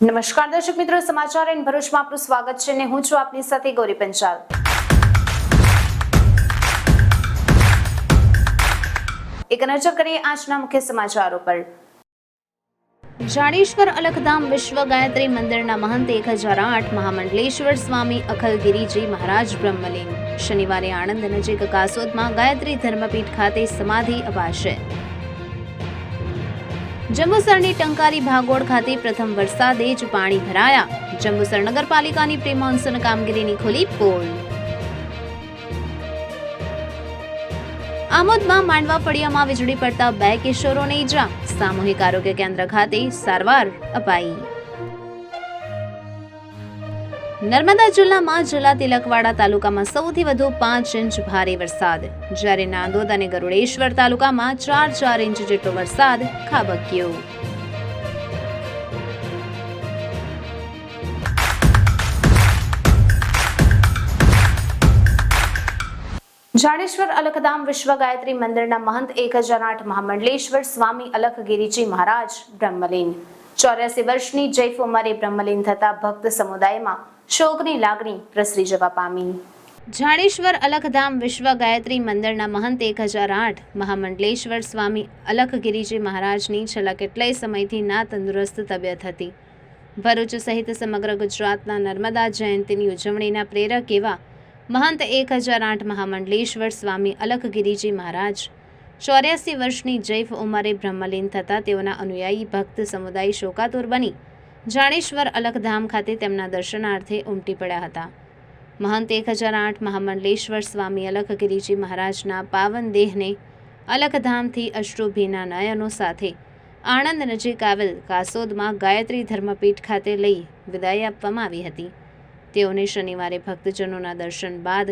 નમસ્કાર દર્શક મિત્રો, સમાચાર ઇન ભરૂચમાં આપનું સ્વાગત છે અને હું છું આપની સાથે ગૌરી પંચાલ। એક નજર કરીએ આજના મુખ્ય સમાચારો પર। જાડેશ્વર અલખધામ વિશ્વ ગાયત્રી મંદિરના મહંત 1008 મહામંડલેશ્વર સ્વામી અખલગીરીજી મહારાજ બ્રહ્મલીન શનિવારે આણંદ નજીક કાસોદમાં ગાયત્રી ધર્મપીઠ ખાતે સમાધિ અપાશે। જંબુસરની ટંકારી ભાગોળ ખાતે પ્રથમ વરસાદે જ પાણી ભરાયા। જંબુસર નગરપાલિકાની પ્રી મોન્સૂન કામગીરીની ખુલી પોલ। આમોદમાં માંડવા ફળિયામાં વીજળી પડતા 2 કિશોરોને ઈજા। સામૂહિક આરોગ્ય કેન્દ્ર ખાતે સારવાર અપાઈ। નર્મદા જિલ્લામાં જિલ્લા તિલકવાડા તાલુકામાં સૌથી વધુ 5 ઇંચ ભારે વરસાદ, જ્યારે નાંદોદ અને ગરુડેશ્વર તાલુકામાં 4 ઇંચ જેટલો વરસાદ ખાબક્યો। જાડેશ્વર અલખધામ વિશ્વ ગાયત્રી મંદિરના મહંત 1008 મહામંડલેશ્વર સ્વામી અલખગીરીજી મહારાજ બ્રહ્મલીન 84 વર્ષની જૈફ ઉંમરે બ્રહ્મલીન થતા ભક્ત સમુદાયમાં શોકની લાગણી પ્રસરી જવા પામી। જાડેશ્વર અલખધામ વિશ્વ ગાયત્રી મંદિરના મહંત 1008 મહામંડલેશ્વર સ્વામી અલખગીરીજી મહારાજની છેલ્લા કેટલાય સમયથી ના તંદુરસ્ત તબિયત હતી। ભરૂચ સહિત સમગ્ર ગુજરાતના નર્મદા જયંતિની ઉજવણીના પ્રેરક એવા મહંત 1008 મહામંડલેશ્વર સ્વામી અલખગીરીજી મહારાજ 84 વર્ષની જૈફ ઉંમરે બ્રહ્મલીન થતા તેઓના અનુયાયી ભક્ત સમુદાય શોકાતુર બની જાડેશ્વર અલખધામ ખાતે તેમના દર્શનાર્થે ઉમટી પડ્યા હતા। મહંત 1008 મહામંડલેશ્વર સ્વામી અલખગીરીજી મહારાજના પાવન દેહને અલખધામથી અશ્રુભીના નયનો સાથે આણંદ નજીક આવેલ કાસોદમાં ગાયત્રી ધર્મપીઠ ખાતે લઈ વિદાય આપવામાં આવી હતી। તેઓને શનિવારે ભક્તજનોના દર્શન બાદ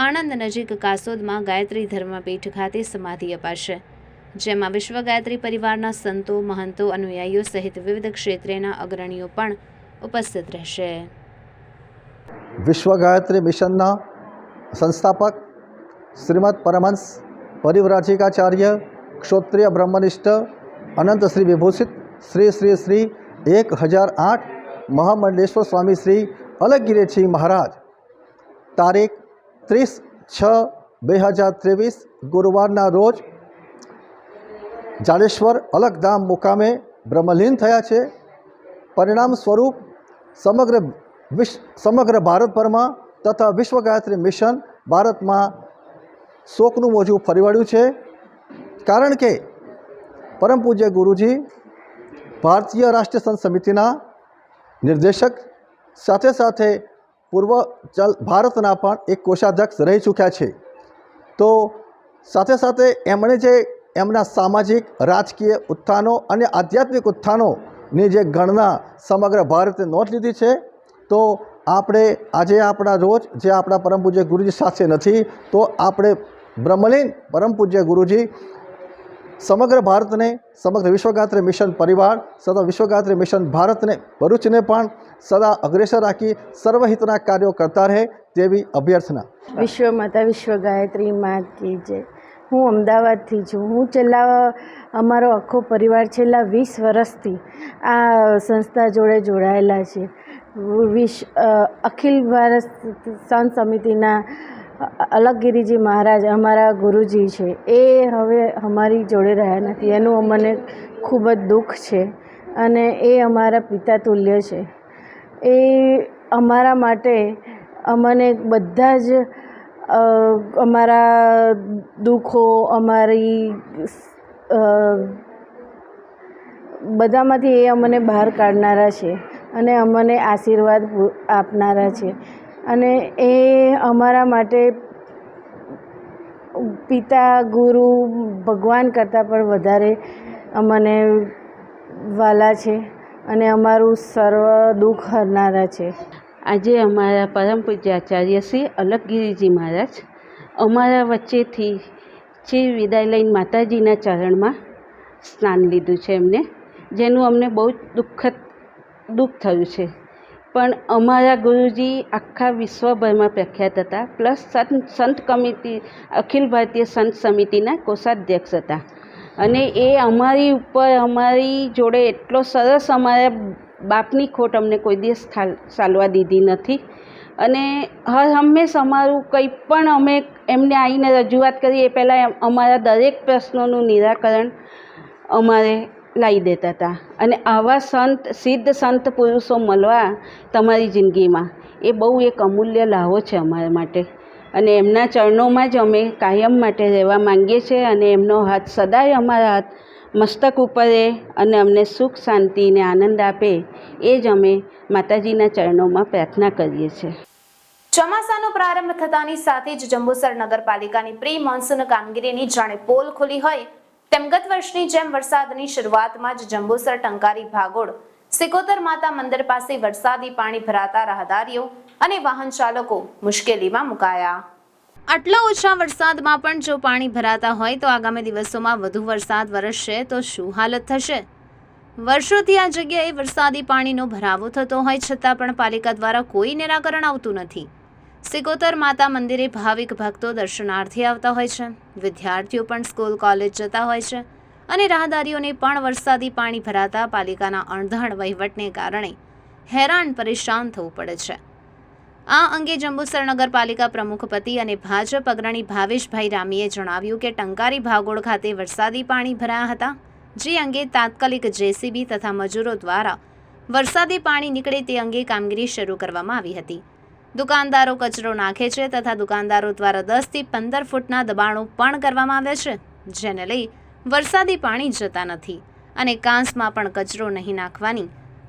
આણંદ નજીક કાસોદમાં ગાયત્રી ધર્મપીઠ ખાતે સમાધિ અપાશે, જેમાં વિશ્વ ગાયત્રી પરિવારના સંતો, મહંતો, અનુયાયીઓ સહિત વિવિધ ક્ષેત્રના અગ્રણીઓ પણ ઉપસ્થિત રહેશે। વિશ્વ ગાયત્રી મિશનના સંસ્થાપક શ્રીમદ પરમહંસ પરિવ્રાજિકાચાર્ય ક્ષોત્રિય બ્રહ્મનિષ્ઠ અનંત શ્રી વિભૂષિત શ્રી શ્રી શ્રી 1008 મહામંડલેશ્વર સ્વામી શ્રી અલખગીરીજી મહારાજ તારીખ 30/6/2023 ગુરુવારના રોજ જાડેશ્વર અલખધામ મુકામે બ્રહ્મલીન થયા છે। પરિણામ સ્વરૂપ સમગ્ર ભારતભરમાં તથા વિશ્વ ગાયત્રી મિશન ભારતમાં શોકનું મોજું ફરી વળ્યું છે, કારણ કે પરમ પૂજ્ય ગુરુજી ભારતીય રાષ્ટ્રીય સંત સમિતિના નિર્દેશક સાથે સાથે પૂર્વ ભારતના પણ એક કોષાધ્યક્ષ રહી ચૂક્યા છે। તો સાથે સાથે એમણે જે એમના સામાજિક, રાજકીય ઉત્થાનો અને આધ્યાત્મિક ઉત્થાનોની જે ગણના સમગ્ર ભારતે નોંધ લીધી છે, તો આપણે આજે આપણા રોજ જે આપણા પરમ પૂજ્ય ગુરુજી સાથે નથી, તો આપણે બ્રહ્મલીન પરમ પૂજ્ય ગુરુજી સમગ્ર ભારતને, સમગ્ર વિશ્વ ગાયત્રી મિશન પરિવાર સદા વિશ્વ ગાયત્રી મિશન ભારતને, ભરૂચને પણ સદા અગ્રેસર રાખી સર્વહિતના કાર્યો કરતા રહે તેવી અભ્યર્થના। વિશ્વ માતા વિશ્વ ગાયત્રી માત કી જય। હું અમદાવાદથી છું। હું અમારો આખો પરિવાર છેલ્લા 20 વર્ષથી આ સંસ્થા જોડે જોડાયેલા છે। અખિલ ભારત સંત સમિતિના અલખગીરીજી મહારાજ અમારા ગુરુજી છે, એ હવે અમારી જોડે રહ્યા નથી, એનું અમને ખૂબ જ દુઃખ છે અને એ અમારા પિતા તુલ્ય છે। એ અમારા માટે અમને બધા જ અમારા દુઃખો, અમારી બધામાંથી એ અમને બહાર કાઢનારા છે અને અમને આશીર્વાદ આપનારા છે અને એ અમારા માટે પિતા, ગુરુ, ભગવાન કરતાં પણ વધારે અમને વાલા છે અને અમારું સર્વ દુઃખ હરનારા છે। આજે અમારા પરમ પૂજ્ય આચાર્ય શ્રી અલખગીરીજી મહારાજ અમારા વચ્ચેથી જે વિદાય લઈને માતાજીના ચરણમાં સ્નાન લીધું છે એમને, જેનું અમને બહુ દુઃખ થયું છે। પણ અમારા ગુરુજી આખા વિશ્વભરમાં પ્રખ્યાત હતા, પ્લસ સંત કમિટી, અખિલ ભારતીય સંત સમિતિના કોષાધ્યક્ષ હતા અને એ અમારી ઉપર, અમારી જોડે એટલો સરસ અમારા બાપની ખોટ અમને કોઈ દિવસ ચાલવા દીધી નથી અને હર હંમેશ અમારું કંઈ પણ અમે એમને આવીને રજૂઆત કરી એ પહેલાં અમારા દરેક પ્રશ્નોનું નિરાકરણ અમારે લાવી દેતા હતા અને આવા સિદ્ધ સંત પુરુષો મળવા તમારી જિંદગીમાં એ બહુ એક અમૂલ્ય લાવો છે અમારા માટે અને એમના ચરણોમાં જ અમે કાયમ માટે રહેવા માંગીએ છીએ અને એમનો હાથ સદાય અમારા હાથ મસ્તક ઉપર રહે અને અમને સુખ શાંતિ અને આનંદ આપે એ જ અમે માતાજીના ચરણોમાં પ્રાર્થના કરીએ છીએ. ચોમાસાનો પ્રારંભ થતાની સાથે જ જંબુસર નગરપાલિકાની પ્રી મોન્સૂન કામગીરીની જાણે પોલ ખુલી હોય તેમ ગત વર્ષની જેમ વરસાદની શરૂઆતમાં જ જંબુસર ટંકારી ભાગોળ સિકોતર માતા મંદિર પાસે વરસાદી પાણી ભરાતા રાહદારીઓ અને વાહન ચાલકો મુશ્કેલીમાં મુકાયા. આટલા ઓછા વરસાદમાં પણ જો પાણી ભરાતા હોય તો આગામી દિવસોમાં વધુ વરસાદ વરસશે તો શું હાલત થશે? વર્ષોથી આ જગ્યાએ વરસાદી પાણીનો ભરાવો થતો હોય છતાં પણ પાલિકા દ્વારા કોઈ નિરાકરણ આવતું નથી. સિકોતર માતા મંદિરે ભાવિક ભક્તો દર્શનાર્થે આવતા હોય છે, વિદ્યાર્થીઓ પણ સ્કૂલ કોલેજ જતા હોય છે અને રાહદારીઓને પણ વરસાદી પાણી ભરાતા પાલિકાના અણધાણ વહીવટને કારણે હેરાન પરેશાન થવું પડે છે. આ અંગે જંબુસર નગરપાલિકા પ્રમુખપતિ અને ભાજપ અગ્રણી ભાવેશભાઈ રામીએ જણાવ્યું કે ટંકારી ભાગોળ ખાતે વરસાદી પાણી ભરાયા હતા, જે અંગે તાત્કાલિક જેસીબી તથા મજૂરો દ્વારા વરસાદી પાણી નીકળે તે અંગે કામગીરી શરૂ કરવામાં આવી હતી. દુકાનદારો કચરો નાખે છે તથા દુકાનદારો દ્વારા 10 થી 15 ફૂટના દબાણો પણ કરવામાં આવ્યા છે, જેને લઈ વરસાદી પાણી જતા નથી અને કાંસમાં પણ કચરો નહીં નાખવાની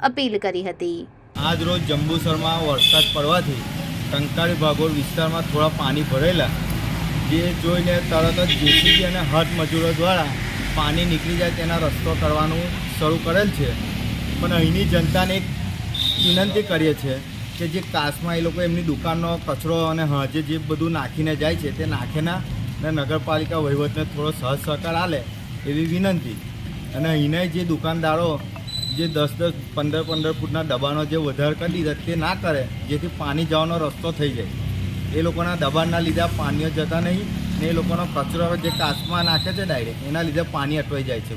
અપીલ કરી હતી. આજ રોજ જંબુસરમાં વરસાદ પડવાથી ટંકારી ભાગોળ વિસ્તારમાં થોડા પાણી ભરેલા, જે જોઈને તરત જ જેસીબી અને હાથ મજૂરો દ્વારા પાણી નીકળી જાય તેના રસ્તો કરવાનું શરૂ કરેલ છે. પણ અહીંની જનતાને એક વિનંતી કરીએ છીએ કે જે કાસમાં એ લોકો એમની દુકાનનો કચરો અને હાજે જે બધું નાખીને જાય છે તે નાખેના અને નગરપાલિકા વહીવટને થોડો સહજ સહકાર આપે એવી વિનંતી. અને અહીંના જે દુકાનદારો જે 10-10, 15-15 ફૂટના દબાણો જે વધારે કરી દીધા તે ના કરે, જેથી પાણી જવાનો રસ્તો થઈ જાય. એ લોકોના દબાણના લીધે પાણીઓ જતા નહીં ને એ લોકોનો કચરો જે કાચમાં નાખે છે ડાયરેક્ટ એના લીધે પાણી અટવાઈ જાય છે.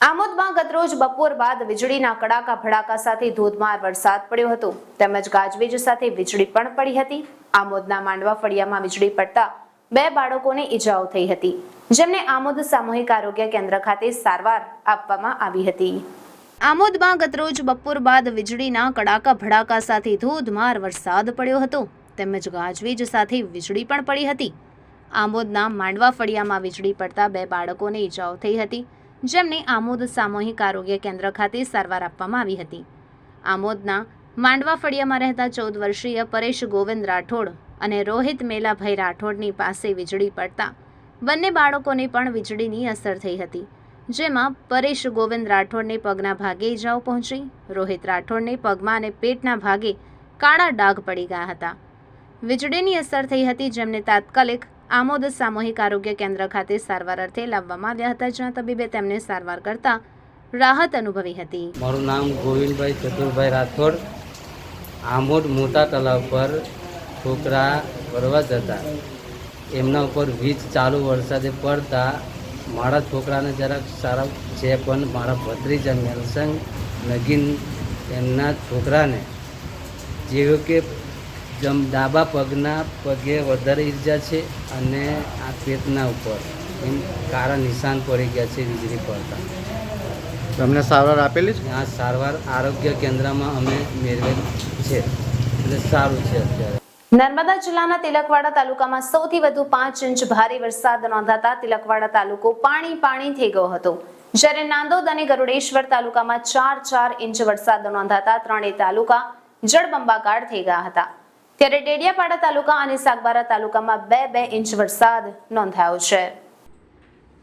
આમોદમાં ગતરોજ બપોર બાદ વીજળીના કડાકા ભડાકા સાથે ધોધમાર વરસાદ પડ્યો હતો તેમજ ગાજવીજ સાથે વીજળી પણ પડી હતી. આમોદના માંડવા ફળિયામાં વીજળી પડતા 2 બાળકોને ઈજાઓ થઈ હતી, જેમને આમોદ સામૂહિક આરોગ્ય કેન્દ્ર ખાતે સારવાર આપવામાં આવી હતી. આમોદમાં ગતરોજ બપોર બાદ વીજળીના કડાકા ભડાકા સાથે ધોધમાર વરસાદ પડ્યો હતો તેમજ ગાજવીજ સાથે વીજળી પણ પડી હતી. આમોદના માંડવા ફળિયામાં વીજળી પડતા 2 બાળકોને ઈજાઓ થઈ હતી, જેમને આમોદ સામૂહિક આરોગ્ય કેન્દ્ર ખાતે સારવાર આપવામાં આવી હતી. આમોદના માંડવા ફળિયામાં રહેતા 14 વર્ષીય પરેશ ગોવિંદ રાઠોડ અને રોહિત મેલાભાઈ રાઠોડની પાસે વીજળી પડતા બંને બાળકોને પણ વીજળીની અસર થઈ હતી, જેમાં પરેશ ગોવિંદ રાઠોડને પગના ભાગે ઈજાઓ પહોંચી, રોહિત રાઠોડને પગમાં અને પેટના ભાગે કાળા ડાઘ પડી ગયા હતા. વીજળીની અસર થઈ હતી, જેમને તાત્કાલિક આમોદ સામૂહિક આરોગ્ય કેન્દ્ર ખાતે સારવાર અર્થે લાવવામાં આવ્યા હતા, જ્યાં તબીબે તેમને સારવાર કરતા રાહત અનુભવી હતી. મારું નામ ગોવિંદભાઈ ચતુરભાઈ રાઠોડ. આમોદ મોટા તળાવ પર છોકરા ફરવા જતા, એમના ઉપર વીજ ચાલુ વરસાદે પડતા મારા છોકરાને જરાક સારા છે, પણ મારા ભત્રીજા મેલસંગ નગીન એમના છોકરાને જેવું કે ડાબા પગના પગે વધારે ઈજા છે અને આ પેટના ઉપર એમ કાળા નિશાન પડી ગયા છે વીજળી પડતા. તમને સારવાર આપેલી છે? આ સારવાર આરોગ્ય કેન્દ્રમાં અમે મેળવેલ છે એટલે સારું છે. અત્યારે નર્મદા જિલ્લાના તિલકવાડા તાલુકામાં સૌથી વધુ 5 ઇંચ ભારે વરસાદ નોંધાતા તિલકવાડા તાલુકો પાણી થઈ ગયો હતો, જ્યારે નાંદોદ અને ગરુડેશ્વર તાલુકામાં 4 ઇંચ વરસાદ નોંધાતા ત્રણેય તાલુકા જળબંબાકાર થઈ ગયા હતા. ત્યારે ડેડિયાપાડા તાલુકા અને સાગબારા તાલુકામાં 2 ઇંચ વરસાદ નોંધાયો છે.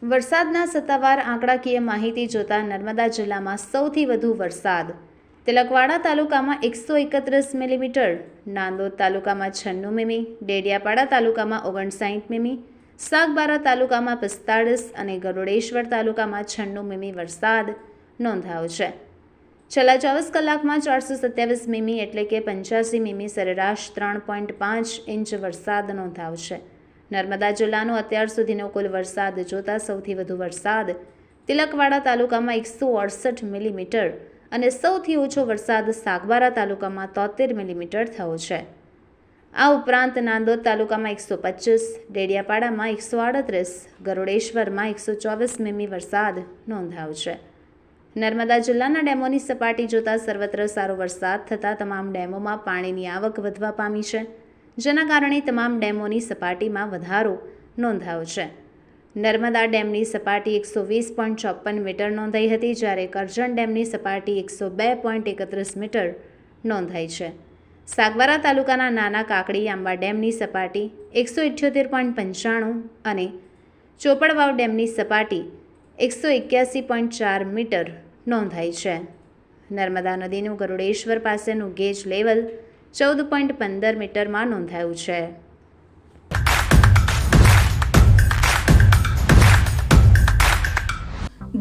વરસાદના સત્તાવાર આંકડાકીય માહિતી જોતા નર્મદા જિલ્લામાં સૌથી વધુ વરસાદ તિલકવાડા તાલુકામાં 131 મિલીમીટર, નાંદોદ તાલુકામાં 96 મીમી, ડેડિયાપાડા તાલુકામાં 59 મીમી, સાગબારા તાલુકામાં 45 અને ગરુડેશ્વર તાલુકામાં 96 મીમી વરસાદ નોંધાયો છે. છેલ્લા 24 કલાકમાં 427 મીમી એટલે કે 85 મીમી સરેરાશ 3.5 ઇંચ વરસાદ નોંધાયો છે. નર્મદા જિલ્લાનો અત્યાર સુધીનો કુલ વરસાદ જોતા સૌથી વધુ વરસાદ તિલકવાડા તાલુકામાં 168 મિલીમીટર અને સૌથી ઓછો વરસાદ સાગબારા તાલુકામાં 73 મિલીમીટર થયો છે. આ ઉપરાંત નાંદોદ તાલુકામાં 125, ડેડિયાપાડામાં 138, ગરુડેશ્વરમાં 124 મીમી વરસાદ નોંધાયો છે. નર્મદા જિલ્લાના ડેમોની સપાટી જોતાં સર્વત્ર સારો વરસાદ થતાં તમામ ડેમોમાં પાણીની આવક વધવા પામી છે, જેના કારણે તમામ ડેમોની સપાટીમાં વધારો નોંધાયો છે. નર્મદા ડેમની સપાટી 120.54 મીટર નોંધાઈ હતી, જ્યારે કરજણ ડેમની સપાટી 102.31 મીટર નોંધાઈ છે. સાગબારા તાલુકાના નાના કાકડી આંબા ડેમની સપાટી 178.95 અને ચોપડવાવ ડેમની સપાટી 181.4 મીટર નોંધાઈ છે. નર્મદા નદીનું ગરુડેશ્વર પાસેનું ગેજ લેવલ 14.15 મીટરમાં નોંધાયું છે.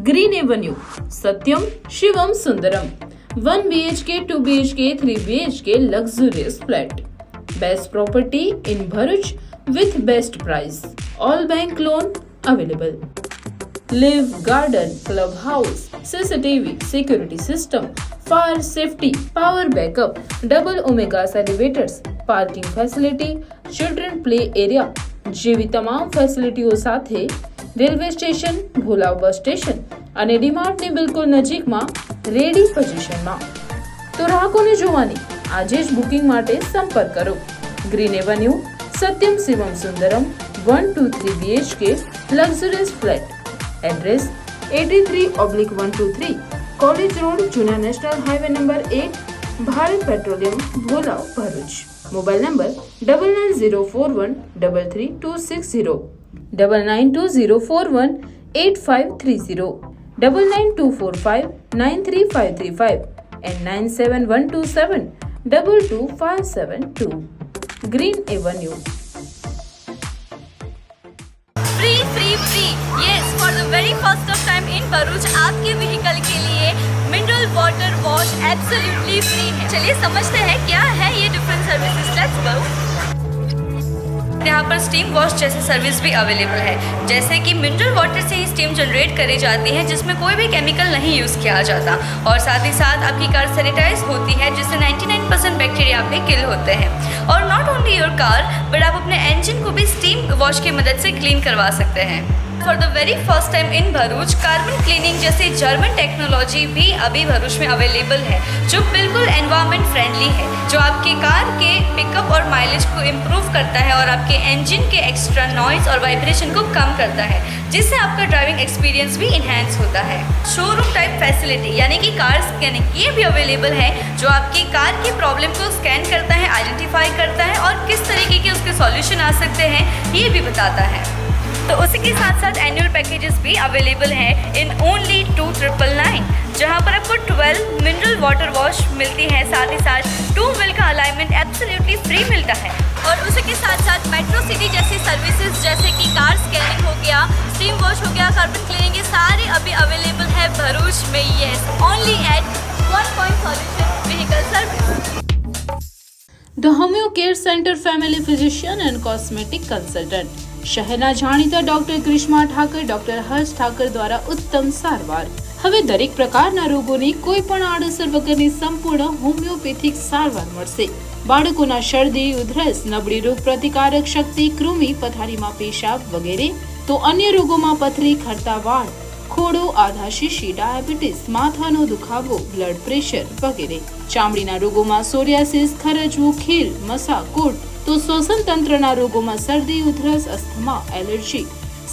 Green Avenue Satyam Shivam Sundaram 1 BHK 2 BHK 3 BHK luxurious flat best property in Bharuch with best price all bank loan available live garden clubhouse CCTV security system fire safety power backup double omegas elevators parking facility children play area જેવી તમામ ફેસિલિટીઓ સાથે railway station, Bholav bus station અને ડીમાર્ટની બિલકુલ નજીકમાં ready પોઝિશનમાં. તો ગ્રાહકોને જોવાની આજે જ બુકિંગ માટે સંપર્ક કરો. Green Avenue Satyam Shivam Sundaram 123 BHK luxurious flat. Address 83/123 college road, જૂના national highway number 8, Bharat Petroleum, Bholav, Bharuch. Mobile number 9904133260, 9920418530, 9924593535 and 9712722572. Green Avenue. Free yes for the very first of time in Bharuch आपके व्हीकल के लिए mineral water wash absolutely free है. चलिए समझते हैं क्या है ये डिफरेंट सर्विसेज. Let's go. यहाँ पर स्टीम वॉश जैसी सर्विस भी अवेलेबल है, जैसे कि मिनरल वाटर से ही स्टीम जनरेट करी जाती है, जिसमें कोई भी केमिकल नहीं यूज़ किया जाता, और साथ ही साथ आपकी कार सैनिटाइज होती है, जिससे 99% बैक्टीरिया आपके किल होते हैं. और not only your car but आप अपने इंजन को भी स्टीम वॉश की मदद से क्लीन करवा सकते हैं. For the very first time in Bharuch carbon cleaning जैसी जर्मन टेक्नोलॉजी भी अभी भरूच में अवेलेबल है, जो बिल्कुल एनवायरनमेंट फ्रेंडली है, जो आपकी कार के पिकअप और माइलेज को इम्प्रूव करता है और आपके इंजन के एक्स्ट्रा नॉइज और वाइब्रेशन को कम करता है, जिससे आपका ड्राइविंग एक्सपीरियंस भी इन्हेंस होता है. शोरूम टाइप फैसिलिटी यानी कि कार स्कैनिंग ये भी अवेलेबल है, जो आपकी कार की प्रॉब्लम को स्कैन करता है, आइडेंटिफाई करता है और किस तरीके के उसके सॉल्यूशन आ सकते हैं ये भी बताता है. तो उसी के साथ साथ एनुअल पैकेजेस भी अवेलेबल हैं इन ओनली 2999, जहां पर आपको 12 मिनरल वाटर वॉश मिलती है, साथ ही साथ 2 व्हील का अलाइनमेंट एब्सोल्युटली फ्री मिलता है. और उसी के साथ साथ मेट्रो सिटी जैसी सर्विसेज जैसे कि कार स्कैनिंग हो गया, स्टीम वॉश हो गया, कार्बन क्लीनिंग, ये सारे अभी अवेलेबल है भरूच में. Yes, only at 1 point solution vehicle service. The Homeo Care Center Family Physician and Cosmetic Consultant. શહેરના જાણીતા ડોક્ટર ગ્રીષ્મા ઠાકર, ડોક્ટર હર્ષ ઠાકર દ્વારા ઉત્તમ સારવાર. હવે દરેક પ્રકારના રોગોની કોઈ પણ આડઅસર વગરની સંપૂર્ણ હોમિયોપેથિક સારવાર મળશે. બાળકોના શરદી, ઉધરસ, નબળી રોગ પ્રતિકારક શક્તિ, કૃમિ, પથારીમાં પેશાબ વગેરે, તો અન્ય રોગોમાં પથરી, ખરતા વાળ, ખોડો, આધા શીશી, ડાયાબિટીસ, માથાનો દુખાવો, બ્લડ પ્રેશર વગેરે. ચામડીના રોગોમાં સોરિયાસિસ, ખરજવું, ખીલ, મસા, કોટ, તો શ્વસન તંત્રના રોગોમાં શરદી, ઉધરસ, અસ્થમા, એલર્જી,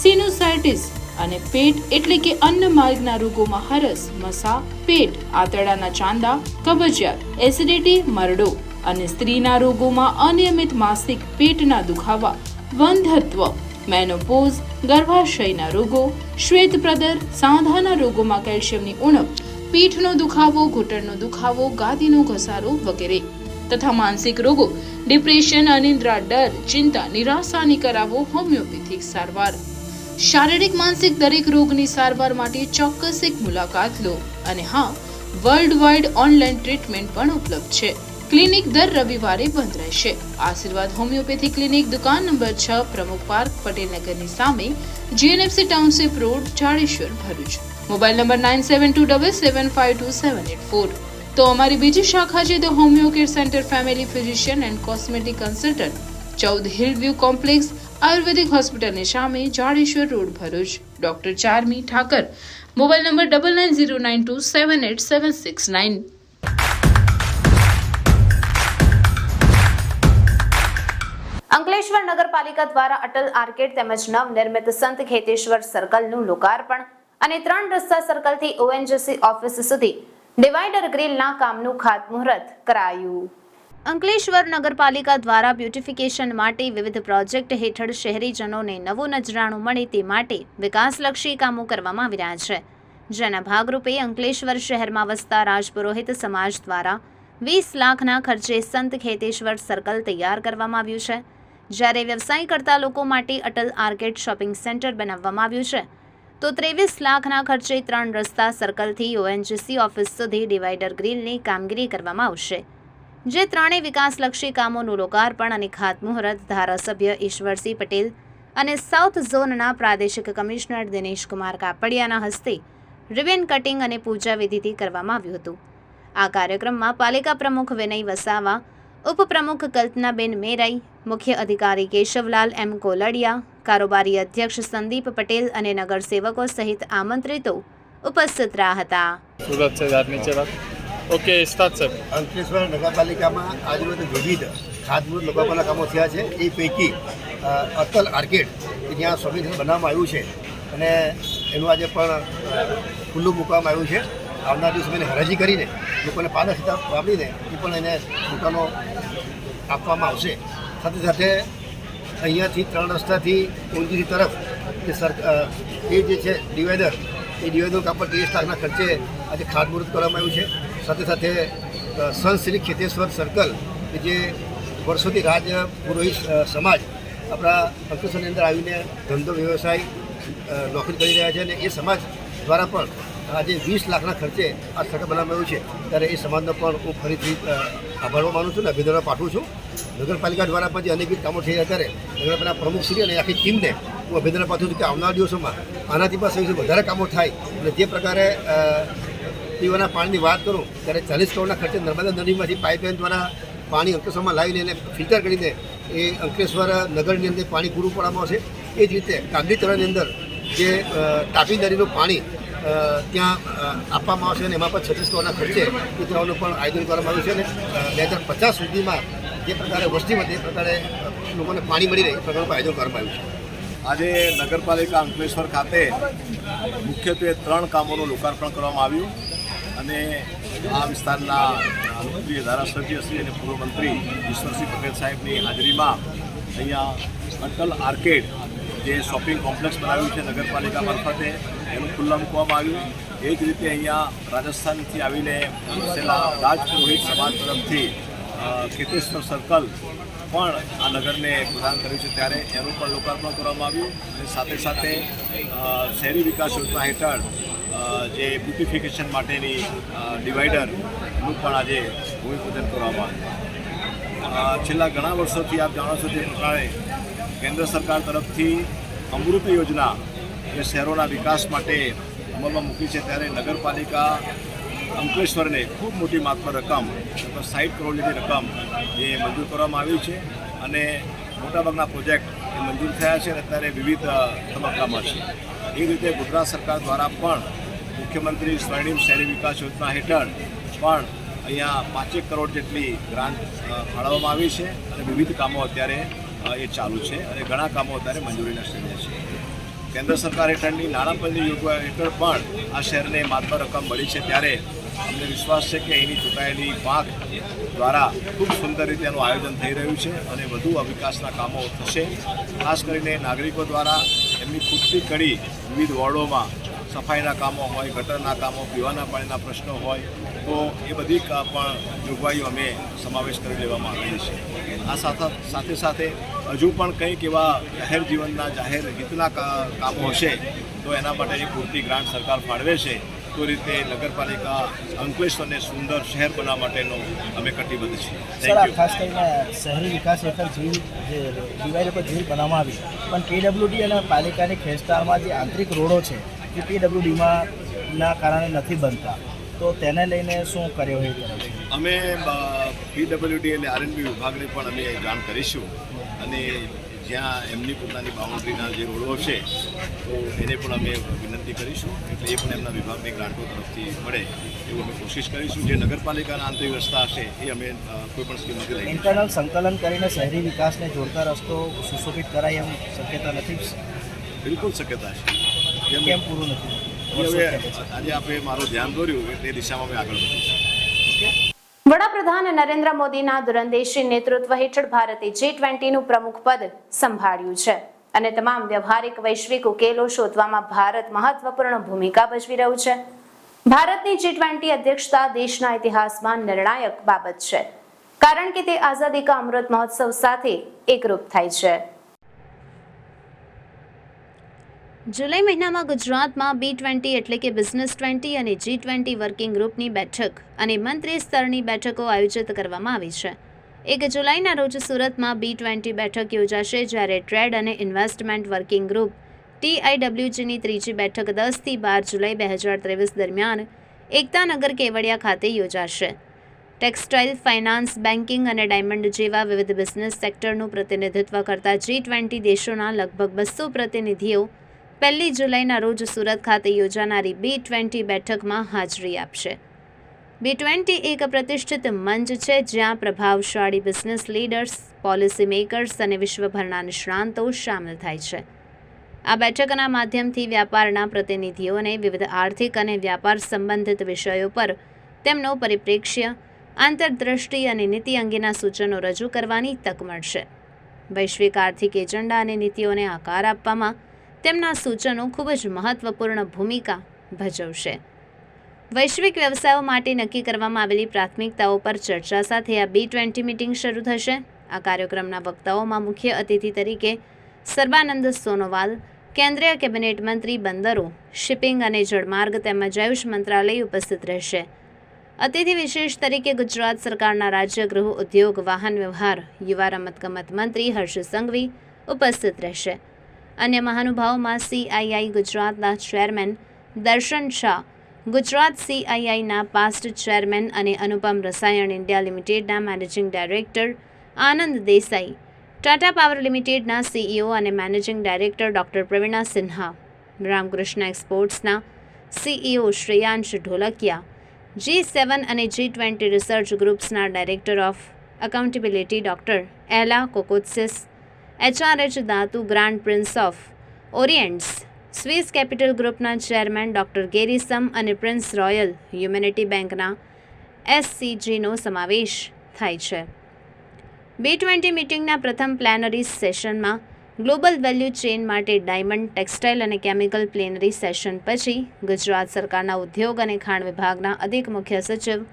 સિનુસાઇટિસ અને પેટ એટલે કે અન્ન માર્ગના રોગોમાં હરસ, મસા, પેટ, આંતરડાના ચાંદા, કબજિયાત, એસિડિટી, મરડો અને સ્ત્રીના રોગોમાં અનિયમિત માસિક, પેટના દુખાવા, વંધત્વ, મેનોપોઝ, ગર્ભાશયના રોગો, શ્વેતપ્રદર, સાંધાના રોગોમાં કેલ્શિયમની ઉણપ, પીઠનો દુખાવો, ઘૂંટણનો દુખાવો, ગાદીનો ઘસારો વગેરે તથા માનસિક રોગો, ડિપ્રેશન, અનિદ્રા, ડર, ચિંતા, નિરાશાની કરાવો હોમિયોપેથિક સારવાર. શારીરિક માનસિક દરેક રોગની સારવાર માટે ચોક્કસ એક મુલાકાત લો. અને હા, વર્લ્ડ વાઇડ ઓનલાઈન ટ્રીટમેન્ટ પણ ઉપલબ્ધ છે. ક્લિનિક દર રવિવારે બંધ રહેશે. આશીર્વાદ હોમિયોપેથી ક્લિનિક, દુકાન નંબર 6, પ્રમુખ પાર્ક, પટેલ નગરની સામે, GNFC township road, Jadeshwar, Bharuch. Mobile number 9727752784. તો અમારી બીજી શાખા છે the homeo care centre family physician and cosmetic consultant, 14 hill view complex, ayurvedic હોસ્પિટલની સામે, Jadeshwar road, Bharuch. Doctor Charmi Thakar. Mobile number 9909278769. Ankleshwar નગરપાલિકા દ્વારા અટલ આર્કેડ તેમજ નવનિર્મિત સંત ખેતેશ્વર સર્કલનું લોકાર્પણ અને 3 રસ્તા સર્કલથી ઓએનજીસી ઓફિસ સુધી ડિવાઈડર ગ્રીલના કામનું ખાતમુહૂર્ત કરાયું. અંકલેશ્વર નગરપાલિકા દ્વારા બ્યુટિફિકેશન માટે વિવિધ પ્રોજેક્ટ હેઠળ શહેરીજનોને નવું નજરાણું મળે તે માટે વિકાસલક્ષી કામો કરવામાં આવી રહ્યા છે. જેના ભાગરૂપે અંકલેશ્વર શહેરમાં વસતા રાજપુરોહિત સમાજ દ્વારા 20 લાખના ખર્ચે સંત ખેતેશ્વર સર્કલ તૈયાર કરવામાં આવ્યું છે. જ્યારે વ્યવસાય કરતા લોકો માટે અટલ આર્કેડ શોપિંગ સેન્ટર બનાવવામાં આવ્યું છે. તો 23 લાખના ખર્ચે 3 રસ્તા સર્કલથી ઓએનજીસી ઓફિસ સુધી ડિવાઈડર ગ્રીલની કામગીરી કરવામાં આવશે. જે ત્રણેય વિકાસલક્ષી કામોનું લોકાર્પણ અને ખાતમુહૂર્ત ધારાસભ્ય ઈશ્વરસિંહ પટેલ અને સાઉથ ઝોનના પ્રાદેશિક કમિશનર દિનેશકુમાર કાપડિયાના હસ્તે રિબન કટિંગ અને પૂજા વિધિથી કરવામાં આવ્યું હતું. આ કાર્યક્રમમાં પાલિકા પ્રમુખ વિનય વસાવા, ઉપપ્રમુખ કલ્પનાબેન મેરાઈ, મુખ્ય અધિકારી કેશવલાલ એમ કોલડિયા, કારોબારી અધ્યક્ષ સંદીપ પટેલ અને નગરસેવકો સહિત આમંત્રિતો ઉપસ્થિત રહ્યા હતા. સુરત से नीचे बात ओके स्टार्ट सर. અંકલેશ્વર નગરપાલિકામાં આજરોજ વિવિધ ખાતમુહૂર્ત લોકાર્પણના કામો થયા છે. એ પૈકી અટલ આર્કેડ કે જ્યાં શોપિંગ બનાવવામાં આવ્યું છે અને એનું આજે પણ ખુલ્લું મૂકવામાં આવ્યું છે. આવનાર દિવસમાં એને હરાજી કરીને લોકોને પારદર્શિતા વાપરીને એ પણ એને દુકાનો આપવામાં આવશે. સાથે સાથે અહીંયાથી 3 રસ્તાથી ઓનજીસી તરફ એ જે છે ડિવાઈડર, એ ડિવાઈડરનું કામ પર 30 લાખના ખર્ચે આજે ખાતમુહૂર્ત કરવામાં આવ્યું છે. સાથે સાથે સંત શ્રી ખેતેશ્વર સર્કલ કે જે વર્ષોથી રાજ પુરોહિત સમાજ આપણા અંકલેશ્વરની અંદર આવીને ધંધો વ્યવસાય નોકરી કરી રહ્યા છે અને એ સમાજ દ્વારા પણ આજે 20 લાખના ખર્ચે આ સર્કલ બનાવવામાં આવ્યું છે. ત્યારે એ સમાજનો પણ હું ફરીથી આભાર માનું છું અને અભિનંદન પાઠવું છું. નગરપાલિકા દ્વારા પણ જે અનેકવિધ કામો થઈ રહ્યા ત્યારે નગરપાલિકા પ્રમુખશ્રી અને આખી ટીમને હું અભિનંદન પાઠવું છું કે આવનારા દિવસોમાં આનાથી પણ સૌથી વધારે કામો થાય અને જે પ્રકારે પીવાના પાણીની વાત કરું ત્યારે 40 કરોડના ખર્ચે નર્મદા નદીમાંથી પાઇપલાઇન દ્વારા પાણી અંકલેશ્વરમાં લાવીને એને ફિલ્ટર કરીને એ અંકલેશ્વર નગરની અંદર પાણી પૂરું પાડવામાં આવશે. એ જ રીતે કાગડી તળાવની અંદર જે તાપી નદીનું પાણી ત્યાં આપવામાં આવશે અને એમાં પણ 36 કરોડના ખર્ચે એ તળાવનું પણ આયોજન કરવામાં આવ્યું છે અને 2050 સુધીમાં જે પ્રકારે વસ્તી વધે એ પ્રકારે લોકોને પાણી મળી રહે એ પ્રકારનું આયોજન કરવામાં આવ્યું છે. આજે નગરપાલિકા અંકલેશ્વર ખાતે મુખ્યત્વે 3 કામોનું લોકાર્પણ કરવામાં આવ્યું અને આ વિસ્તારના લોકપ્રિય ધારાસભ્ય શ્રી અને પૂર્વ મંત્રી ઈશ્વરસિંહ પટેલ સાહેબની હાજરીમાં અહીંયા અટલ આર્કેડ જે શોપિંગ કોમ્પ્લેક્સ બનાવ્યું છે નગરપાલિકા મારફતે એનું ખુલ્લા મૂકવામાં આવ્યું. એ જ રીતે અહીંયા રાજસ્થાનથી આવીને વસેલા રાજપુરોહિત સમાજ તરફથી ખેતેશ્વર સર્કલ પણ આ નગરને પ્રદાન કર્યું છે ત્યારે એનું પણ લોકાર્પણ કરવામાં આવ્યું અને સાથે સાથે શહેરી વિકાસ યોજના હેઠળ જે બ્યુટિફિકેશન માટેની ડિવાઈડરનું પણ આજે ભૂમિપૂજન કરવામાં આવ્યું. છેલ્લા ઘણા વર્ષોથી આપ જાણો છો તે પ્રકારે કેન્દ્ર સરકાર તરફથી અમૃત યોજના જે શહેરોના વિકાસ માટે અમલમાં મૂકી છે ત્યારે નગરપાલિકા અંકલેશ્વરને ખૂબ મોટી માત્રામાં રકમ 60 કરોડ જેટલી રકમ જે મંજૂર કરવામાં આવી છે અને મોટાભાગના પ્રોજેક્ટ એ મંજૂર થયા છે અને અત્યારે વિવિધ તબક્કામાં છે. એ રીતે ગુજરાત સરકાર દ્વારા પણ મુખ્યમંત્રી સ્વર્ણિમ શહેરી વિકાસ યોજના હેઠળ પણ અહીંયા 5 કરોડ જેટલી ગ્રાન્ટ ફાળવવામાં આવી છે અને વિવિધ કામો અત્યારે એ ચાલુ છે અને ઘણા કામો અત્યારે મંજૂરીના સ્ટેજે છે. કેન્દ્ર સરકાર હેઠળની નાણાપંચની યોજના હેઠળ પણ આ શહેરને માત્ર રકમ મળી છે ત્યારે અમને વિશ્વાસ છે કે અહીંની ચૂંટાયેલી પાંખ દ્વારા ખૂબ સુંદર રીતે એનું આયોજન થઈ રહ્યું છે અને વધુ વિકાસના કામો થશે. ખાસ કરીને નાગરિકો દ્વારા એમની ખૂટતી કડી વિવિધ વોર્ડોમાં સફાઈના કામો હોય, ગટરના કામો, પીવાના પાણીના પ્રશ્નો હોય તો એ બધી પણ જોગવાઈઓ અમે સમાવેશ કરી લેવામાં આવેલી છે. આ સાથે સાથે હજુ પણ કંઈક એવા જાહેર જીવનના જાહેર હિતના કામો હશે તો એના માટેની પૂરતી ગ્રાન્ટ સરકાર ફાળવે છે. તો રીતે નગરપાલિકા અંકલેશ્વરને સુંદર શહેર બનાવવા માટેનો અમે કટિબદ્ધ છીએ. Thank you. ખાસ કરીને શહેરી વિકાસ હેઠળ ઝીલ જે ડિવાઈડર પર ઝીલ બનાવવામાં આવી પણ પીડબ્લ્યુડી અને પાલિકાની ખેંચતાણમાં જે આંતરિક રોડો છે એ પીડબ્લ્યુડીમાં ના કારણે નથી બનતા, તો તેને લઈને શું કાર્યવાહી કરે છે? અમે પીડબ્લ્યુડી એટલે આરએનબી વિભાગને પણ અમે જાણ કરીશું અને જ્યાં એમની પોતાની બાઉન્ડ્રીના જે રોડો છે તો એને પણ અમે વિનંતી કરીશું, એટલે એ પણ એમના વિભાગની ગ્રાન્ટો તરફથી મળે એવું અમે કોશિશ કરીશું. જે નગરપાલિકાના આંતરિક રસ્તા હશે એ અમે કોઈ પણ સ્કીમથી લઈ ઇન્ટરનલ સંકલન કરીને શહેરી વિકાસને જોડતા રસ્તો સુશોભિત કરાય એમ શક્યતા નથી? બિલકુલ શક્યતા છે. કેમ પૂરું નથી? હવે આજે આપણે મારું ધ્યાન દોર્યું એટલે એ દિશામાં અમે આગળ વધીશું. વડાપ્રધાન નરેન્દ્ર મોદીના દૂરંદેશી નેતૃત્વ હેઠળ ભારતે G20નું પ્રમુખ પદ સંભાળ્યું છે અને તમામ વ્યવહારિક વૈશ્વિક ઉકેલો શોધવામાં ભારત મહત્વપૂર્ણ ભૂમિકા ભજવી રહ્યું છે. ભારતની G20 અધ્યક્ષતા દેશના ઇતિહાસમાં નિર્ણાયક બાબત છે, કારણ કે તે આઝાદી કા અમૃત મહોત્સવ સાથે એકરૂપ થાય છે. જુલાઈ મહિનામાં ગુજરાતમાં B20 એટલે કે બિઝનેસ 20 અને G20 વર્કિંગ ગ્રુપની બેઠક અને મંત્રી સ્તરની બેઠકો આયોજિત કરવામાં આવી છે. 1 જુલાઈના રોજ સુરતમાં B20 બેઠક યોજાશે, જ્યારે ટ્રેડ અને ઇન્વેસ્ટમેન્ટ વર્કિંગ ગ્રુપ TIWGની ત્રીજી બેઠક 10 થી 12 જુલાઈ 2023 દરમિયાન એકતાનગર કેવડિયા ખાતે યોજાશે. ટેક્સટાઇલ, ફાઇનાન્સ, બેન્કિંગ અને ડાયમંડ જેવા વિવિધ બિઝનેસ સેક્ટરનું પ્રતિનિધિત્વ કરતા G20 દેશોના લગભગ 200 પ્રતિનિધિઓ 1 જુલાઈના રોજ સુરત ખાતે યોજાનારી B20 બેઠકમાં હાજરી આપશે. B20 એક પ્રતિષ્ઠિત મંચ છે જ્યાં પ્રભાવશાળી બિઝનેસ લીડર્સ, પોલિસી મેકર્સ અને વિશ્વભરના નિષ્ણાંતો સામેલ થાય છે. આ બેઠકના માધ્યમથી વ્યાપારના પ્રતિનિધિઓને વિવિધ આર્થિક અને વ્યાપાર સંબંધિત વિષયો પર તેમનો પરિપ્રેક્ષ્ય, આંતરદૃષ્ટિ અને નીતિ અંગેના સૂચનો રજૂ કરવાની તક મળશે. વૈશ્વિક આર્થિક એજન્ડા અને નીતિઓને આકાર આપવામાં તેમના સૂચનો ખૂબ જ મહત્વપૂર્ણ ભૂમિકા ભજવશે. વૈશ્વિક વ્યવસાયો માટે નક્કી કરવામાં આવેલી પ્રાથમિકતાઓ પર ચર્ચા સાથે આ B20 મીટિંગ શરૂ થશે. આ કાર્યક્રમના વક્તાઓમાં મુખ્ય અતિથિ તરીકે સર્બાનંદ સોનોવાલ, કેન્દ્રીય કેબિનેટ મંત્રી, બંદરો, શિપિંગ અને જળમાર્ગ તેમજ આયુષ મંત્રાલય ઉપસ્થિત રહેશે. અતિથિ વિશેષ તરીકે ગુજરાત સરકારના રાજ્ય ગૃહ ઉદ્યોગ, વાહન વ્યવહાર, યુવા રમતગમત મંત્રી હર્ષ સંઘવી ઉપસ્થિત રહેશે. અન્ય મહાનુભાવોમાં CII ગુજરાતના ચેરમેન દર્શન શાહ, ગુજરાત CIIના પાસ્ટ ચેરમેન અને અનુપમ રસાયણ ઇન્ડિયા લિમિટેડના managing director Anand Desai, Tata Power લિમિટેડના CEO અને managing director doctor Pravina Sinha, Ramakrishna એક્સપોર્ટ્સના CEO શ્રેયાંશ ઢોલકિયા, G7 અને G20 રિસર્ચ ગ્રુપ્સના director of accountability doctor Ella Kokotsis, HRH ધાતુ grand prince of orients, Swiss capital ગ્રુપના ચેરમેન ડોક્ટર ગેરી સમ અને પ્રિન્સ રોયલ હ્યુમેનિટી બેંકના SCGનો સમાવેશ થાય છે. B20 મીટિંગના પ્રથમ પ્લેનરી સેશનમાં ગ્લોબલ વેલ્યુ ચેઇન માટે ડાયમંડ, ટેક્સટાઇલ અને કેમિકલ પ્લેનરી સેશન પછી ગુજરાત સરકારના ઉદ્યોગ અને ખાણ વિભાગના અધિક મુખ્ય સચિવ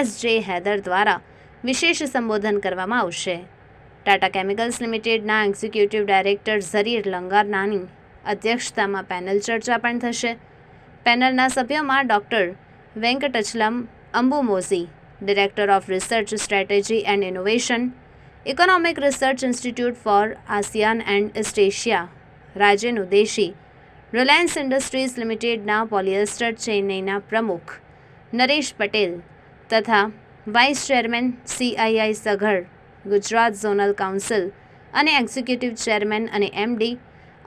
SJ હૈદર દ્વારા વિશેષ સંબોધન કરવામાં આવશે. ટાટા કેમિકલ્સ લિમિટેડના એક્ઝિક્યુટિવ ડાયરેક્ટર ઝરીર લંગારનાની અધ્યક્ષતામાં પેનલ ચર્ચા પણ થશે. પેનલના સભ્યોમાં doctor Venkatachalam Anbumozhi, director of research strategy and innovation, economic research institute for ASEAN and east Asia, Rajan Udeshi, Reliance industries લિમિટેડના પોલિએસ્ટર ચેન્નઈના પ્રમુખ નરેશ પટેલ તથા વાઇસ ચેરમેન CII સઘર, ગુજરાત ઝોનલ કાઉન્સિલ અને એક્ઝિક્યુટિવ ચેરમેન અને MD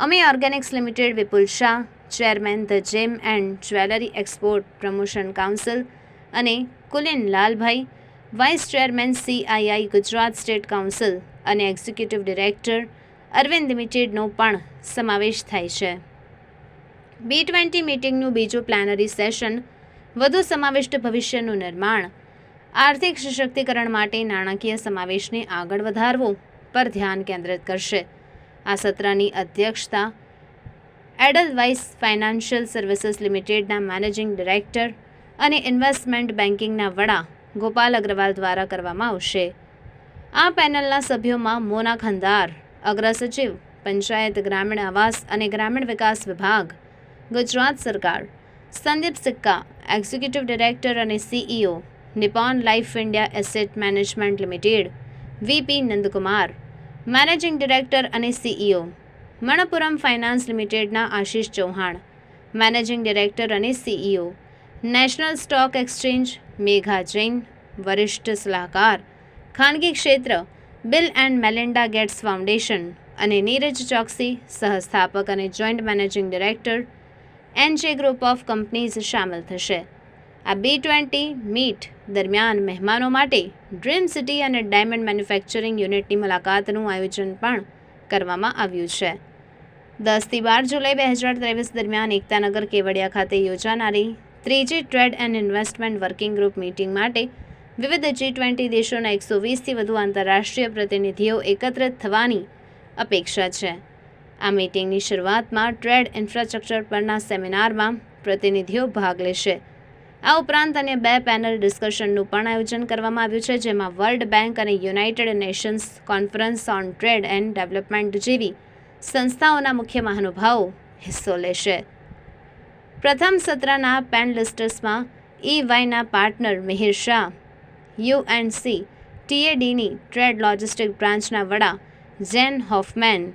Ami organics limited Vipul Shah, chairman the gem and jewellery export promotion council અને Kulin Lalbhai, vice chairman CII Gujarat state council અને executive director Arvind લિમિટેડનો પણ સમાવેશ થાય છે. B20 મીટિંગનું બીજું પ્લેનરી સેશન વધુ સમાવિષ્ટ ભવિષ્યનું નિર્માણ, આર્થિક સશક્તિકરણ માટે નાણાકીય સમાવેશને આગળ વધારવો પર ધ્યાન કેન્દ્રિત કરશે. આ સત્રની અધ્યક્ષતા એડલવાઇસ ફાઇનાન્શિયલ સર્વિસીસ લિમિટેડના મેનેજિંગ ડાયરેક્ટર અને ઇન્વેસ્ટમેન્ટ બેન્કિંગના વડા ગોપાલ અગ્રવાલ દ્વારા કરવામાં આવશે. આ પેનલના સભ્યોમાં મોના ખંદાર, અગ્ર સચિવ, પંચાયત, ગ્રામીણ આવાસ અને ગ્રામીણ વિકાસ વિભાગ, ગુજરાત સરકાર, સંદીપ સિક્કા, એક્ઝિક્યુટિવ ડાયરેક્ટર અને CEO, Nippon life India asset management limited, VP Nandkumar, managing director અને CEO, મણપુરમ ફાઇનાન્સ લિમિટેડના આશિષ ચૌહાણ, મેનેજિંગ ડિરેક્ટર અને CEO, national stock exchange Megha Jain, વરિષ્ઠ સલાહકાર, ખાનગી ક્ષેત્ર Bill and Melinda Gates foundation અને નીરજ ચોકસી, સહસ્થાપક અને joint managing director NJ group of companies સામેલ થશે. આ B20 મીટ દરમિયાન મહેમાનો માટે ડ્રીમ સિટી અને ડાયમંડ મેન્યુફેક્ચરિંગ યુનિટની મુલાકાતનું આયોજન પણ કરવામાં આવ્યું છે. 10 થી 12 જુલાઈ 2023 દરમિયાન એકતાનગર કેવડિયા ખાતે યોજાનારી ત્રીજી trade and investment working group meeting માટે વિવિધ G20 દેશોના 120થી વધુ આંતરરાષ્ટ્રીય પ્રતિનિધિઓ એકત્રિત થવાની અપેક્ષા છે. આ મીટિંગની શરૂઆતમાં ટ્રેડ ઇન્ફ્રાસ્ટ્રક્ચર પરના સેમિનારમાં પ્રતિનિધિઓ ભાગ લેશે. આ ઉપરાંત અન્ય 2 પેનલ ડિસ્કશનનું પણ આયોજન કરવામાં આવ્યું છે, જેમાં વર્લ્ડ બેંક અને united nations conference on trade and development જેવી સંસ્થાઓના મુખ્ય મહાનુભાવો હિસ્સો લેશે. પ્રથમ સત્રના પેનલિસ્ટર્સમાં EYના પાર્ટનર મિહિર શાહ, UNC TADની ટ્રેડ લોજિસ્ટિક બ્રાન્ચના વડા જેન હોફમેન,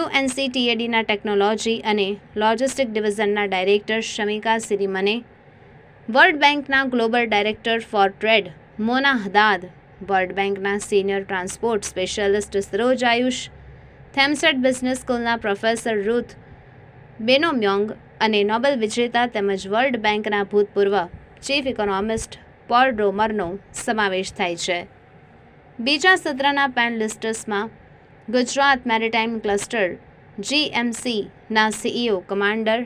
UNC TADના ટેકનોલોજી અને લોજિસ્ટિક ડિવિઝનના ડાયરેક્ટર શમિકા સિરીમને, વર્લ્ડ બેંકના global director for trade Mona Haddad, world બેંકના senior transport specialist Saroj Ayush, Thammasat business સ્કૂલના પ્રોફેસર રૂથ બેનોમ્યોંગ અને નોબેલ વિજેતા તેમજ વર્લ્ડ બેંકના ભૂતપૂર્વ ચીફ ઇકોનોમિસ્ટ પોલ રોમરનો સમાવેશ થાય છે. બીજા સત્રના પેનલિસ્ટર્સમાં ગુજરાત મેરીટાઈમ ક્લસ્ટર GMCના CEO કમાન્ડર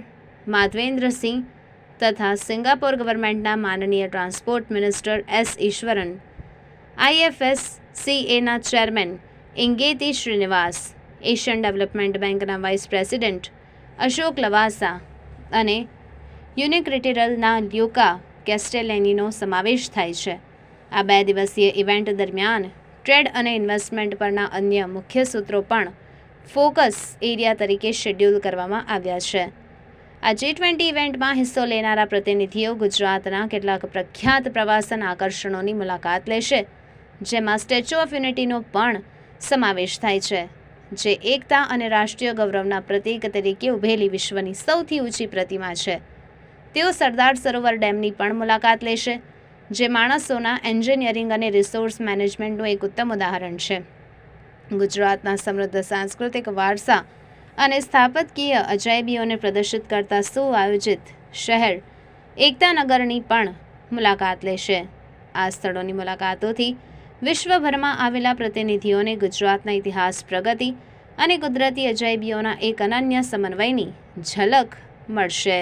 માધવેન્દ્રસિંહ તથા સિંગાપોર ગવર્મેન્ટના માનનીય ટ્રાન્સપોર્ટ મિનિસ્ટર S. ઈશ્વરન, IFSCAના chairman Injeti Srinivas, Asian development બેંકના વાઇસ પ્રેસિડેન્ટ અશોક લવાસા અને યુનિક્રિટિરલના લ્યુકા કેસ્ટેલેનીનો સમાવેશ થાય છે. આ 2 દિવસીય ઇવેન્ટ દરમિયાન ટ્રેડ અને ઇન્વેસ્ટમેન્ટ પરના અન્ય મુખ્ય સૂત્રો પણ ફોકસ એરિયા તરીકે શેડ્યુલ કરવામાં આવ્યા છે. આ G20 ઇવેન્ટમાં હિસ્સો લેનારા પ્રતિનિધિઓ ગુજરાતના કેટલાક પ્રખ્યાત પ્રવાસન આકર્ષણોની મુલાકાત લેશે, જેમાં સ્ટેચ્યુ ઓફ યુનિટીનો પણ સમાવેશ થાય છે, જે એકતા અને રાષ્ટ્રીય ગૌરવના પ્રતીક તરીકે ઉભેલી વિશ્વની સૌથી ઊંચી પ્રતિમા છે. તેઓ સરદાર સરોવર ડેમની પણ મુલાકાત લેશે, જે માણસોના એન્જિનિયરિંગ અને રિસોર્સ મેનેજમેન્ટનું એક ઉત્તમ ઉદાહરણ છે. ગુજરાતના સમૃદ્ધ સાંસ્કૃતિક વારસા અને સ્થાપત્યકીય અજાયબીઓને પ્રદર્શિત કરતા સુઆયોજિત શહેર એકતાનગરની પણ મુલાકાત લેશે. આ સ્થળોની મુલાકાતોથી વિશ્વભરમાં આવેલા પ્રતિનિધિઓને ગુજરાતના ઇતિહાસ, પ્રગતિ અને કુદરતી અજાયબીઓના એક અનન્ય સમન્વયની ઝલક મળશે.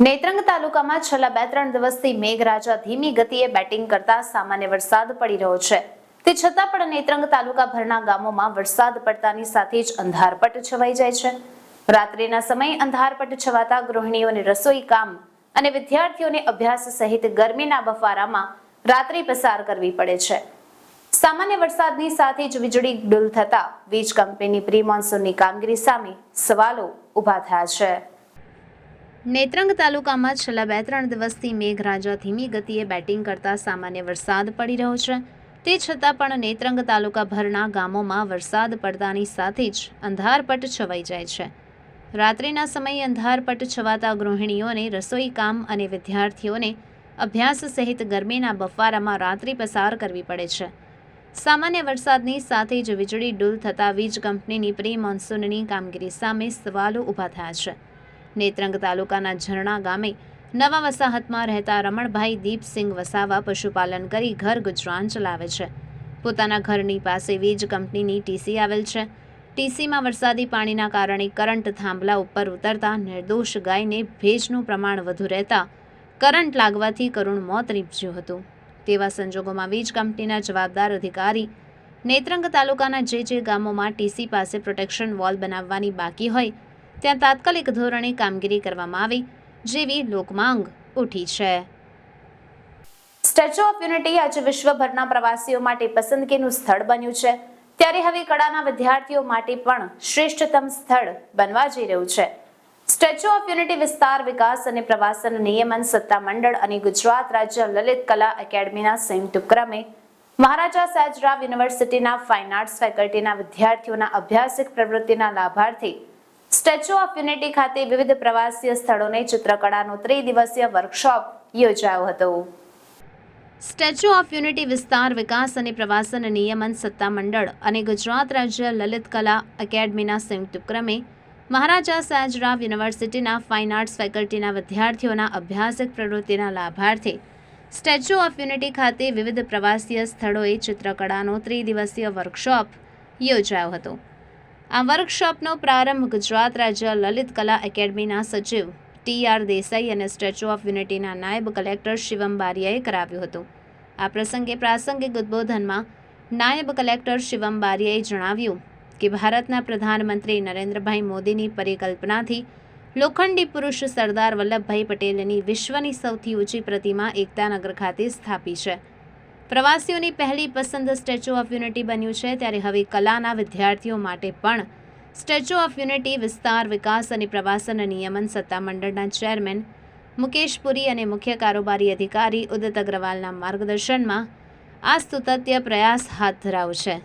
નેત્રંગ તાલુકામાં છેલ્લા 2-3 દિવસથી મેઘરાજા ધીમી ગતિએ બેટિંગ કરતા સામાન્ય વરસાદ પડી રહ્યો છે. તે છતાં પણ નેત્રંગ તાલુકાભરના ગામોમાં વરસાદ પડતાની સાથે જ અંધારપટ છવાઈ જાય છે. રાત્રિના સમયે અંધારપટ છવાતા ગૃહિણીઓને રસોઈ કામ અને વિદ્યાર્થીઓને અભ્યાસ સહિત ગરમીના બફારામાં રાત્રિ પસાર કરવી પડે છે. સામાન્ય વરસાદની સાથે જ વીજળી ડૂલ થતા વીજ કંપનીની પ્રી મોન્સૂનની કામગીરી સામે સવાલો ઊભા થયા છે. નેત્રંગ તાલુકામાં છેલ્લા 2-3 દિવસથી મેઘરાજા ધીમી ગતિએ બેટિંગ કરતા સામાન્ય વરસાદ પડી રહ્યો છે. તે છતાં પણ નેત્રંગ તાલુકાભરના ગામોમાં વરસાદ પડતાની સાથે જ અંધારપટ છવાઈ જાય છે. રાત્રિના સમયે અંધારપટ છવાતા ગૃહિણીઓને રસોઈ કામ અને વિદ્યાર્થીઓને અભ્યાસ સહિત ગરમીના બફારામાં રાત્રિ પસાર કરવી પડે છે. સામાન્ય વરસાદની સાથે જ વીજળી ડૂલ થતાં વીજ કંપનીની પ્રી મોન્સૂનની કામગીરી સામે સવાલો ઊભા થયા છે. નેત્રંગ તાલુકાના ઝરણા ગામે નવા વસાહતમાં રહેતા રમણભાઈ દીપસિંહ વસાવા પશુપાલન કરી ઘર ગુજરાન ચલાવે છે. પોતાના ઘરની પાસે વીજ કંપનીની ટીસી આવેલ છે. ટીસીમાં વરસાદી પાણીના કારણે કરંટ થાંભલા ઉપર ઉતરતા નિર્દોષ ગાયને ભેજનું પ્રમાણ વધુ રહેતા કરંટ લાગવાથી કરુણ મોત નીપજ્યું હતું. તેવા સંજોગોમાં વીજ કંપનીના જવાબદાર અધિકારી નેત્રંગ તાલુકાના જે ગામોમાં ટીસી પાસે પ્રોટેક્શન વોલ બનાવવાની બાકી હોય ત્યાં તાત્કાલિક ધોરણે કામગીરી કરવામાં આવે જેવી લોકમાંગ ઉઠી છે. સ્ટેચ્યુ ઓફ યુનિટી આજે વિશ્વભરના પ્રવાસીઓ માટે પસંદગીનું સ્થળ બન્યું છે, ત્યારે હવે કળાના વિદ્યાર્થીઓ માટે પણ શ્રેષ્ઠતમ સ્થળ બનવા જઈ રહ્યું છે. સ્ટેચ્યુ ઓફ યુનિટી વિસ્તાર વિકાસ અને પ્રવાસન નિયમન સત્તામંડળ અને ગુજરાત રાજ્ય લલિત કલા એકેડમીના સંયુક્ત ઉપક્રમે મહારાજા સયાજરાવ યુનિવર્સિટીના ફાઇન આર્ટ્સ ફેકલ્ટીના વિદ્યાર્થીઓના અભ્યાસિક પ્રવૃત્તિના લાભાર્થી સ્ટેચ્યુ ઓફ યુનિટી ખાતે વિવિધ પ્રવાસીય સ્થળોને ચિત્રકળાનો ત્રિદિવસીય વર્કશોપ યોજાયો હતો. સ્ટેચ્યુ ઓફ યુનિટી વિસ્તાર વિકાસ અને પ્રવાસન નિયમન સત્તામંડળ અને ગુજરાત રાજ્ય લલિત કલા એકેડમીના સંયુક્ત ઉપક્રમે મહારાજા સયાજરાવ યુનિવર્સિટીના ફાઇન આર્ટ્સ ફેકલ્ટીના વિદ્યાર્થીઓના અભ્યાસિક પ્રવૃત્તિના લાભાર્થે સ્ટેચ્યુ ઓફ યુનિટી ખાતે વિવિધ પ્રવાસીય સ્થળોએ ચિત્રકળાનો ત્રિદિવસીય વર્કશોપ યોજાયો હતો. આ વર્કશોપનો પ્રારંભ ગુજરાત રાજ્ય લલિત કલા એકેડમીના સચિવ TR દેસાઈ અને સ્ટેચ્યુ ઓફ યુનિટીના નાયબ કલેક્ટર શિવમ બારિયાએ કરાવ્યો હતો. આ પ્રસંગે પ્રાસંગિક ઉદ્બોધનમાં નાયબ કલેક્ટર શિવમ બારિયાએ જણાવ્યું કે ભારતના પ્રધાનમંત્રી નરેન્દ્રભાઈ મોદીની પરિકલ્પનાથી લોખંડી પુરુષ સરદાર વલ્લભભાઈ પટેલની વિશ્વની સૌથી ઊંચી પ્રતિમા એકતાનગર ખાતે સ્થાપી છે. પ્રવાસીઓની પહેલી પસંદ સ્ટેચ્યુ ઓફ યુનિટી બન્યું છે, ત્યારે હવે કલાના વિદ્યાર્થીઓ માટે પણ સ્ટેચ્યુ ઓફ યુનિટી વિસ્તાર વિકાસ અને પ્રવાસન નિયમન સત્તામંડળના ચેરમેન મુકેશ પુરી અને મુખ્ય કારોબારી અધિકારી ઉદિત અગ્રવાલના માર્ગદર્શનમાં આ સ્તુત્ય પ્રયાસ હાથ ધરાવશે.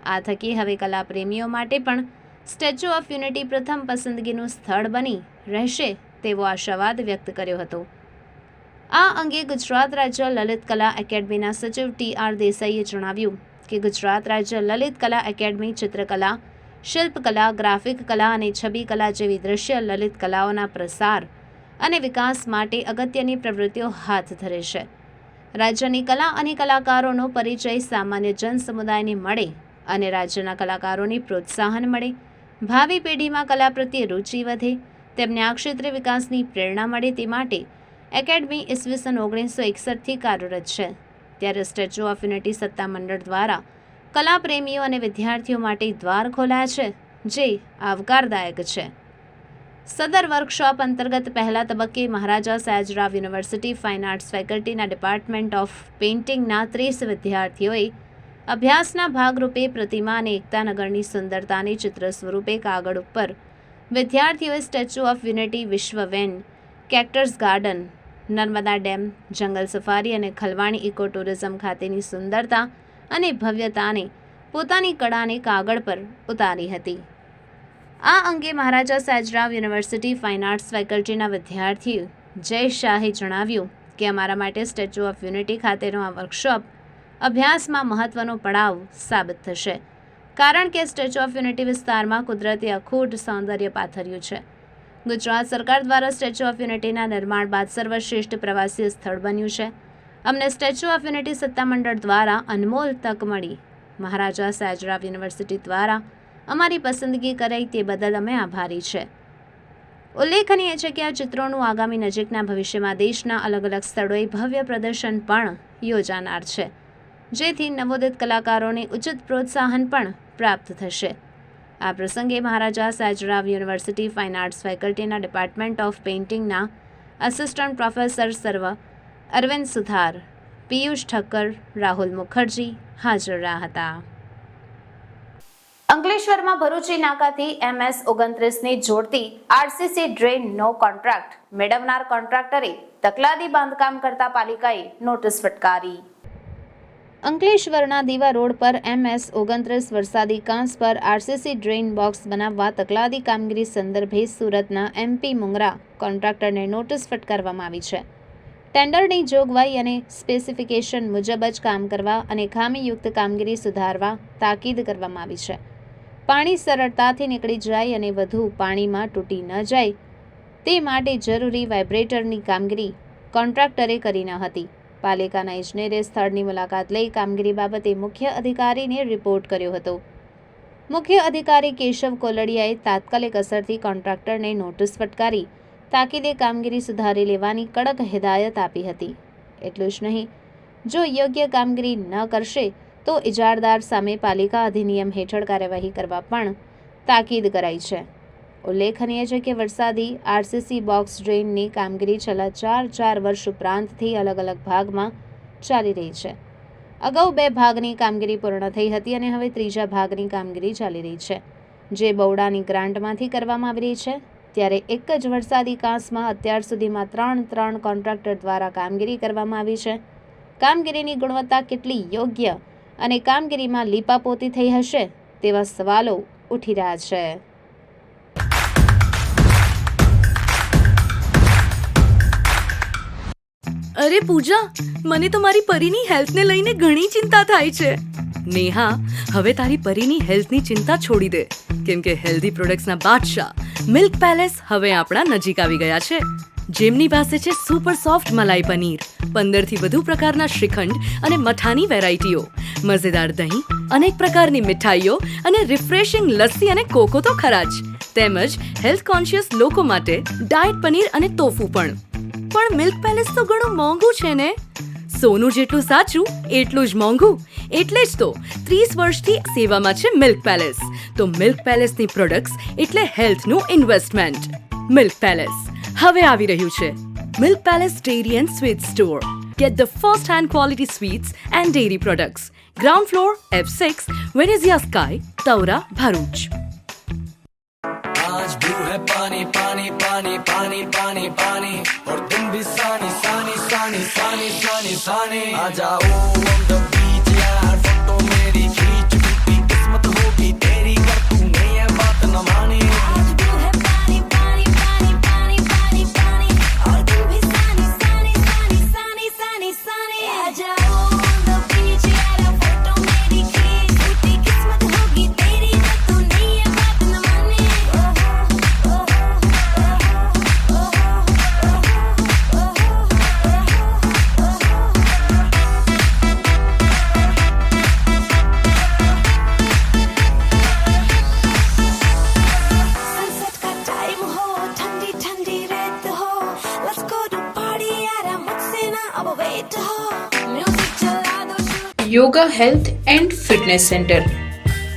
આ થકી હવે કલાપ્રેમીઓ માટે પણ સ્ટેચ્યુ ઓફ યુનિટી પ્રથમ પસંદગીનું સ્થળ બની રહેશે તેવો આશાવાદ વ્યક્ત કર્યો હતો. આ અંગે ગુજરાત રાજ્ય લલિત કલા એકેડમીના સચિવ TR દેસાઈએ જણાવ્યું કે ગુજરાત રાજ્ય લલિત કલા એકેડમી ચિત્રકલા, શિલ્પકલા, ગ્રાફિક કલા અને છબી કલા જેવી દૃશ્ય લલિત કલાઓના પ્રસાર અને વિકાસ માટે અગત્યની પ્રવૃત્તિઓ હાથ ધરે છે. રાજ્યની કલા અને કલાકારોનો પરિચય સામાન્ય જન સમુદાયને મળે અને રાજ્યના કલાકારોને પ્રોત્સાહન મળે, ભાવિ પેઢીમાં કલા પ્રત્યે રુચિ વધે, તેમને આ ક્ષેત્રે વિકાસની પ્રેરણા મળે તે માટે એકેડમી ઈસવીસન 1961થી કાર્યરત છે. ત્યારે સ્ટેચ્યુ ઓફ યુનિટી સત્તામંડળ દ્વારા કલાપ્રેમીઓ અને વિદ્યાર્થીઓ માટે દ્વાર ખોલાયા છે, જે આવકારદાયક છે. સદર વર્કશોપ અંતર્ગત પહેલા તબક્કે Maharaja Sayajirao university fine arts ફેકલ્ટીના ડિપાર્ટમેન્ટ ઓફ પેઇન્ટિંગના 30 વિદ્યાર્થીઓએ અભ્યાસના ભાગરૂપે પ્રતિમા અને એકતાનગરની સુંદરતાને ચિત્ર સ્વરૂપે કાગળ ઉપર વિદ્યાર્થીઓએ statue of unity, Vishwa Van, cactus garden, Narmada dam, jungle safari અને ખલવાણી ઇકો ટુરિઝમ ખાતેની સુંદરતા અને ભવ્યતાને પોતાની કળાને કાગળ પર ઉતારી હતી. આ અંગે મહારાજા સયાજરાવ યુનિવર્સિટી ફાઇન આર્ટ્સ ફેકલ્ટીના વિદ્યાર્થી જય શાહે જણાવ્યું કે અમારા માટે સ્ટેચ્યુ ઓફ યુનિટી ખાતેનો આ વર્કશોપ અભ્યાસમાં મહત્વનો પડાવ સાબિત થશે, કારણ કે સ્ટેચ્યુ ઓફ યુનિટી વિસ્તારમાં કુદરતી અખૂટ સૌંદર્ય પાથર્યું છે. ગુજરાત સરકાર દ્વારા સ્ટેચ્યુ ઓફ યુનિટીના નિર્માણ બાદ સર્વશ્રેષ્ઠ પ્રવાસી સ્થળ બન્યું છે. અમને સ્ટેચ્યુ ઓફ યુનિટી સત્તામંડળ દ્વારા અનમોલ તક મળી. મહારાજા સયાજરાવ યુનિવર્સિટી દ્વારા અમારી પસંદગી કરાઈ તે બદલ અમે આભારી છે. ઉલ્લેખનીય છે કે આ ચિત્રોનું આગામી નજીકના ભવિષ્યમાં દેશના અલગ અલગ સ્થળોએ ભવ્ય પ્રદર્શન પણ યોજાનાર છે, જેથી નવોદિત કલાકારોને ઉચિત પ્રોત્સાહન પણ પ્રાપ્ત થશે. આ પ્રસંગે Maharaja Sayajirao university fine arts ફેકલ્ટીના ડિપાર્ટમેન્ટ ઓફ પેઇન્ટિંગના આસિસ્ટન્ટ પ્રોફેસર સર્વ અરવિંદ સુથાર, પિયુષ ઠક્કર, રાહુલ મુખર્જી હાજર રહ્યા હતા. અંકલેશ્વરમાં ભરૂચી નાકાથી MS-29ને જોડતી RCC ડ્રેનનો કોન્ટ્રાક્ટ મેળવનાર કોન્ટ્રાક્ટરે તકલાદી બાંધકામ કરતા પાલિકાએ નોટિસ ફટકારી. અંકલેશ્વરના દીવા રોડ પર MS-29 વરસાદી કાંસ પર RCC ડ્રેન બોક્સ બનાવવા તકલાદી કામગીરી સંદર્ભે સુરતના MP મુંગરા કોન્ટ્રાક્ટરને નોટિસ ફટકારવામાં આવી છે. ટેન્ડરની જોગવાઈ અને સ્પેસિફિકેશન મુજબ જ કામ કરવા અને ખામીયુક્ત કામગીરી સુધારવા તાકીદ કરવામાં આવી છે. પાણી સરળતાથી નીકળી જાય અને વધુ પાણીમાં તૂટી ન જાય તે માટે જરૂરી વાઇબ્રેટરની કામગીરી કોન્ટ્રાક્ટરે કરી ન હતી. પાલિકાના ઇજનેરે સ્થળની મુલાકાત લઈ કામગીરી બાબતે મુખ્ય અધિકારીને રિપોર્ટ કર્યો હતો. મુખ્ય અધિકારી કેશવ કોલડિયાએ તાત્કાલિક અસરથી કોન્ટ્રાક્ટરને નોટિસ ફટકારી તાકીદે કામગીરી સુધારી લેવાની કડક હિદાયત આપી હતી. એટલું જ નહીં, જો યોગ્ય કામગીરી ન કરશે તો ઇજારદાર સામે પાલિકા અધિનિયમ હેઠળ કાર્યવાહી કરવા પણ તાકીદ કરાઈ છે. ઉલ્લેખનીય છે કે વરસાદી RCC બોક્સ ડ્રેનની કામગીરી છેલ્લા 4 વર્ષ ઉપરાંતથી અલગ અલગ ભાગમાં ચાલી રહી છે. અગાઉ 2 ભાગની કામગીરી પૂર્ણ થઈ હતી અને હવે 3જા ભાગની કામગીરી ચાલી રહી છે, જે બૌડાની ગ્રાન્ટમાંથી કરવામાં આવી રહી છે. ત્યારે એક જ વરસાદી કાંસમાં અત્યાર સુધીમાં 3 કોન્ટ્રાક્ટર દ્વારા કામગીરી કરવામાં આવી છે. કામગીરીની ગુણવત્તા કેટલી યોગ્ય અને કામગીરીમાં લીપાપોતી થઈ હશે તેવા સવાલો ઉઠી રહ્યા છે. અરે પૂજા, મને તો મારી પરીની હેલ્થને લઈને ઘણી ચિંતા થાય છે. નેહા, હવે તારી પરીની હેલ્થની ચિંતા છોડી દે, કેમ કે હેલ્ધી પ્રોડક્ટ્સના બાદશાહ મિલ્ક પેલેસ હવે આપણા નજીક આવી ગયા છે. જેમની પાસે છે સુપર સોફ્ટ મલાઈ પનીર, 15થી વધુ પ્રકારના શ્રીખંડ અને મઠાની વેરાયટીઓ, મજેદાર દહીં, અનેક પ્રકારની મીઠાઈઓ અને રિફ્રેશિંગ લસ્સી અને કોકો તો ખરા જ, તેમજ હેલ્થ કોન્શિયસ લોકો માટે ડાયટ પનીર અને તોફુ પણ. પણ મિલ્ક પેલેસ તો ઘણું મોંઘું છે ને? સોનું જેટલું સાચું એટલું જ મોંઘું. એટલે જ તો 30 વર્ષથી સેવામાં છે મિલ્ક પેલેસ. તો મિલ્ક પેલેસની પ્રોડક્ટ્સ એટલે હેલ્થનું ઇન્વેસ્ટમેન્ટ. મિલ્ક પેલેસ હવે આવી રહ્યું છે. Milk palace dairy and sweet store. Get the first hand quality sweets and dairy products. Ground floor F6 Venezia Sky, Taura, Bharuch. आज भी है पानी पानी पानी पानी पानी पानी और तुम भी सानी सानी सानी सानी सानी सानी आ जाओ on the beach यार, फोटो मेरी खींच, टूटी किस्मत होगी तेरी कर तूने ये बात न मानी. आज भी है पानी पानी पानी पानी पानी पानी और तुम भी सानी सानी सानी सानी सानी सानी आ जाओ on the beach यार, फोटो मेरी खींच, टूटी किस्मत होगी तेरी कर तूने ये बात न मानी. Yoga health and fitness centre.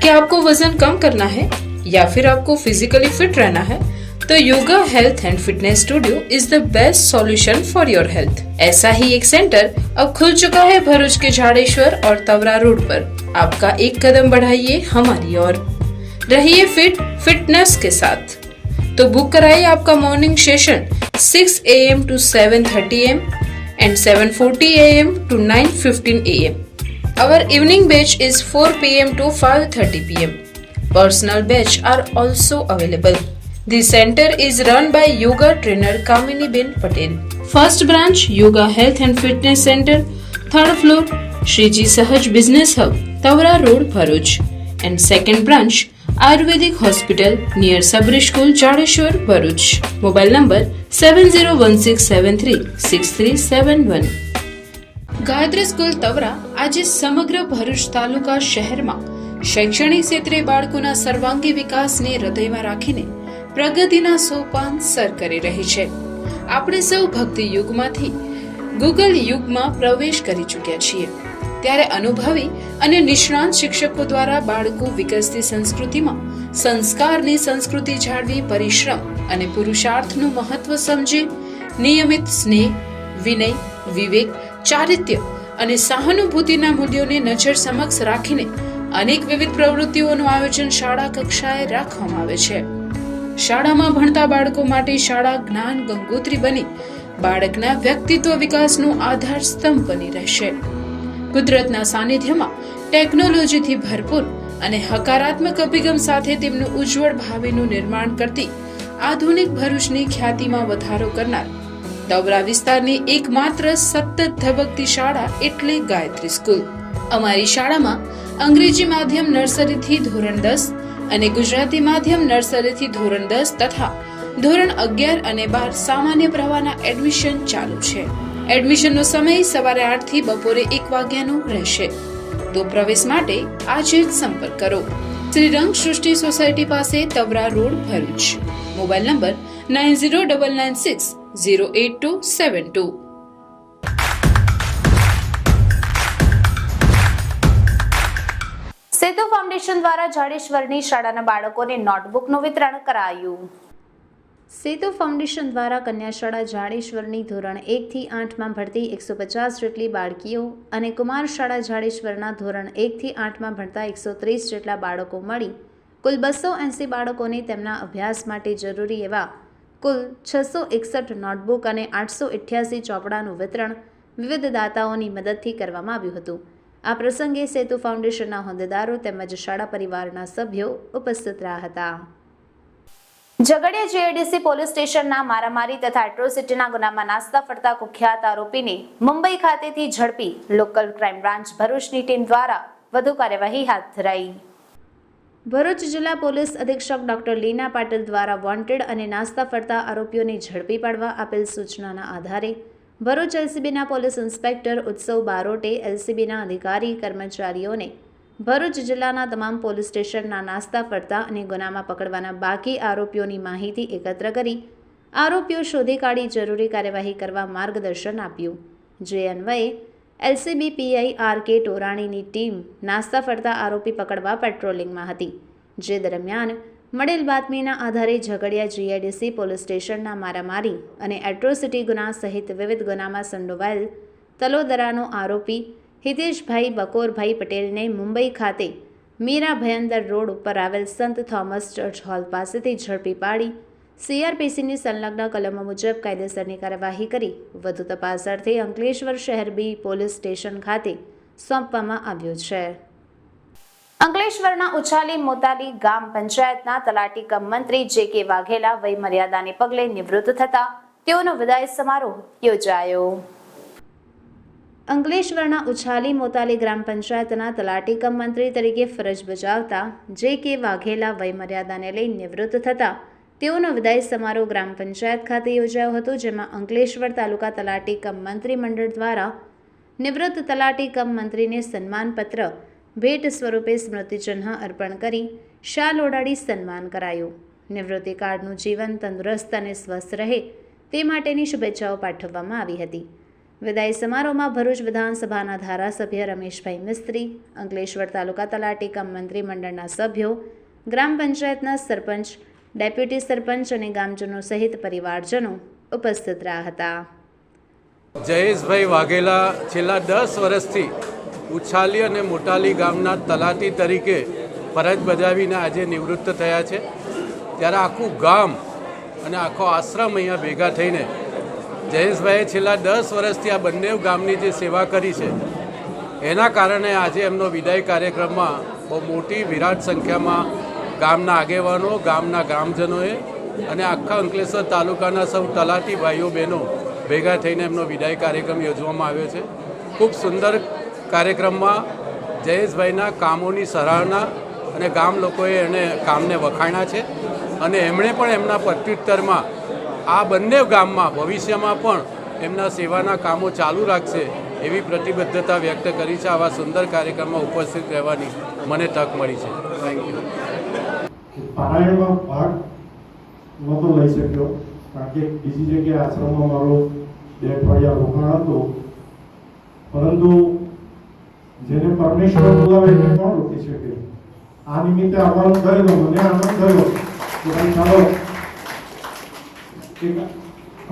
क्या आपको वजन कम करना है या फिर आपको फिजिकली फिट रहना है, तो yoga health and fitness studio is the best solution for your health. ऐसा ही एक सेंटर अब खुल चुका है भरूच के झाड़ेश्वर और तवरा रोड पर. आपका एक कदम बढ़ाइए हमारी ओर. रहिए फिटनेस के साथ. तो बुक कराइए आपका morning session 6 AM to 7:30 AM and 7:40 AM to 9:15 AM. Our evening batch is 4 PM to 5:30 PM. Personal batch are also available. The center is run by yoga trainer Kamini Ben Patel. First branch Yoga Health and Fitness Center, 3rd floor, Shriji Sahaj Business Hub, Tawra Road, Bharuch. And second branch Ayurvedic Hospital near Sabri School, Jadeshwar, Bharuch. Mobile number 7016736371. Gayatri school Tavra આજે સમગ્ર ભરૂચ તાલુકા શહેરમાં શૈક્ષણિક ક્ષેત્રે બાળકોના સર્વાંગી વિકાસને હૃદયમાં રાખીને પ્રગતિના સોપાન સર કરી રહી છે. આપણે સૌ ભક્તિ યુગમાંથી ગૂગલ યુગમાં પ્રવેશ કરી ચૂક્યા છીએ, ત્યારે અનુભવી અને નિષ્ણાંત શિક્ષકો દ્વારા બાળકો વિકસતી સંસ્કૃતિમાં સંસ્કારની સંસ્કૃતિ જાળવી પરિશ્રમ અને પુરુષાર્થનું મહત્વ સમજી નિયમિત સ્નેહ, વિનય, વિવેક, ચારિત્ર્ય અને સહાનુભૂતિના મૂલ્યોને નજર સમક્ષ રાખીને અનેક વિવિધ પ્રવૃત્તિઓનું આયોજન શાળા કક્ષાએ રાખવામાં આવે છે. શાળામાં ભણતા બાળકો માટે શાળા જ્ઞાન ગંગોત્રી બની બાળકના વ્યક્તિત્વ વિકાસનો આધાર સ્તંભ બની રહેશે. કુદરતના સાનિધ્યમાં ટેકનોલોજીથી ભરપૂર અને હકારાત્મક અભિગમ સાથે તેમનું ઉજ્જવળ ભાવિનું નિર્માણ કરતી આધુનિક ભરૂચની ખ્યાતિમાં વધારો કરનાર તવરા વિસ્તારની એકમાત્ર સતત ધબકતી શાળા એટલે ગાયત્રી સ્કૂલ. અમારી શાળામાં અંગ્રેજી માધ્યમ નર્સરીથી ધોરણ 10 અને ગુજરાતી માધ્યમ નર્સરીથી ધોરણ 10 તથા ધોરણ 11 અને 12 સામાન્ય પ્રવાહના એડમિશન ચાલુ છે. એડમિશનનો સમય સવારે 8 થી બપોરે 1 વાગ્યાનો રહેશે. તો પ્રવેશ માટે આજે જ સંપર્ક કરો. શ્રી રંગ સૃષ્ટિ સોસાયટી પાસે Tavra road, Bharuch. Mobile number 9099608272. Setu foundation દ્વારા જાડેશ્વરની શાળાના બાળકોને નોટબુકનું વિતરણ કરાયું. સેતુ ફાઉન્ડેશન દ્વારા કન્યા શાળા જાડેશ્વરની ધોરણ 1 થી 8માં ભણતી 150 જેટલી બાળકીઓ અને કુમાર શાળા જાડેશ્વરના ધોરણ 1 થી 8માં ભણતા 130 જેટલા બાળકો મળી કુલ 280 બાળકોને તેમના અભ્યાસ માટે જરૂરી એવા કુલ 661 નોટબુક અને 888 ચોપડાનું વિતરણ વિવિધ દાતાઓની મદદથી કરવામાં આવ્યું હતું. આ પ્રસંગે સેતુ ફાઉન્ડેશનના હોદ્દેદારો તેમજ શાળા પરિવારના સભ્યો ઉપસ્થિત રહ્યા હતા. ઝઘડિયા જીઆઈડીસી પોલીસ સ્ટેશનના મારામારી તથા એટ્રોસિટીના ગુનામાં નાસ્તા ફરતા કુખ્યાત આરોપીને મુંબઈ ખાતેથી ઝડપી લોકલ ક્રાઇમ બ્રાન્ચ ભરૂચની ટીમ દ્વારા વધુ કાર્યવાહી હાથ ધરાઈ. ભરૂચ જિલ્લા પોલીસ અધિક્ષક ડોક્ટર લીના પાટીલ દ્વારા વોન્ટેડ અને નાસ્તા ફરતા આરોપીઓને ઝડપી પાડવા આપેલ સૂચનાના આધારે ભરૂચ એલસીબીના પોલીસ ઇન્સ્પેક્ટર ઉત્સવ બારોટે એલસીબીના અધિકારી કર્મચારીઓને ભરૂચ જિલ્લાના તમામ પોલીસ સ્ટેશનના નાસ્તા ફરતા અને ગુનામાં પકડવાના બાકી આરોપીઓની માહિતી એકત્ર કરી આરોપીઓ શોધી કાઢી જરૂરી કાર્યવાહી કરવા માર્ગદર્શન આપ્યું. જે અન્વયે એલસીબી પીઆઈ આર.કે. ટોરાણીની ટીમ નાસ્તા ફરતા આરોપી પકડવા પેટ્રોલિંગમાં હતી. જે દરમિયાન મળેલ બાતમીના આધારે ઝઘડિયા જીઆઈડીસી પોલીસ સ્ટેશનના મારામારી અને એટ્રોસિટી ગુના સહિત વિવિધ ગુનામાં સંડોવાયેલ તલોદરાનો આરોપી હિતેશભાઈ બકોરભાઈ પટેલને મુંબઈ ખાતે મીરા ભયંદર રોડ ઉપર આવેલ સંત થોમસ ચર્ચ હોલ પાસેથી ઝડપી પાડી સીઆરપીસીની સંલગ્ન કલમો મુજબ કાયદેસરની કાર્યવાહી કરી વધુ તપાસ અર્થે અંકલેશ્વર શહેર બી પોલીસ સ્ટેશન ખાતે સોંપવામાં આવ્યો છે. અંકલેશ્વરના ઉછાલી મોતાલી ગામ પંચાયતના તલાટી કમ મંત્રી જે.કે. વાઘેલા વય મર્યાદાને પગલે નિવૃત્ત થતા તેઓનો વિદાય સમારોહ યોજાયો. અંકલેશ્વરના ઉછાલી મોતાલી ગ્રામ પંચાયતના તલાટી કમ મંત્રી તરીકે ફરજ બજાવતા જે.કે. વાઘેલા વય મર્યાદાને લઈ નિવૃત્ત થતા તેઓનો વિદાય સમારોહ ગ્રામ પંચાયત ખાતે યોજાયો હતો. જેમાં અંકલેશ્વર તાલુકા તલાટી કમ મંત્રી મંડળ દ્વારા નિવૃત્ત તલાટી કમ મંત્રીને સન્માનપત્ર ભેટ સ્વરૂપે સ્મૃતિચિહ્ન અર્પણ કરી શાલ ઓઢાડી સન્માન કરાયું. નિવૃત્તિ કાળનું જીવન તંદુરસ્ત અને સ્વસ્થ રહે તે માટેની શુભેચ્છાઓ પાઠવવામાં આવી હતી. વિદાય સમારોહમાં ભરૂચ વિધાનસભાના ધારાસભ્ય રમેશભાઈ મિસ્ત્રી, અંકલેશ્વર તાલુકા તલાટી કમ મંત્રી મંડળના સભ્યો, ગ્રામ પંચાયતના સરપંચ, ડેપ્યુટી સરપંચ અને ગામજનો સહિત પરિવારજનો ઉપસ્થિત રહ્યા હતા. જયેશભાઈ વાઘેલા છેલ્લા 10 વર્ષથી ઉછાલી અને મોટાલી ગામના તલાટી તરીકે ફરજ બજાવીને આજે નિવૃત્ત થયા છે. ત્યારે આખું ગામ અને આખો આશ્રમ અહીંયા ભેગા થઈને જયેશભાઈએ છેલ્લા 10 વર્ષથી આ બંને ગામની જે સેવા કરી છે એના કારણે આજે એમનો વિદાય કાર્યક્રમમાં બહુ મોટી વિરાટ સંખ્યામાં ગામના આગેવાનો, ગામના ગ્રામજનોએ અને આખા અંકલેશ્વર તાલુકાના સૌ તલાટી ભાઈઓ બહેનો ભેગા થઈને એમનો વિદાય કાર્યક્રમ યોજવામાં આવ્યો છે. ખૂબ સુંદર કાર્યક્રમમાં જયેશભાઈના કામોની સરાહના અને ગામ લોકોએ એને કામને વખાણ્યા છે અને એમણે પણ એમના પ્રત્યુત્તરમાં આ બંને ગામમાં ભવિષ્યમાં પણ એમના સેવાના કામો ચાલુ રાખશે એવી પ્રતિબદ્ધતા વ્યક્ત કરી છે. આવા સુંદર કાર્યક્રમમાં ઉપસ્થિત રહેવાની મને તક મળી છે. Thank you. પારાયણમાં ભાગ નહોતો લઈ શક્યો કારણ કે બીજી જગ્યાએ આશ્રમમાં મારો 2 અઠવાડિયા રોકાણ હતું, પરંતુ જેને પરમેશ્વર બોલાવે એને કોણ રોકી શકે. આ નિમિત્તે આવવાનું થયું તો મને આનંદ થયો કે ભાઈ ચાલો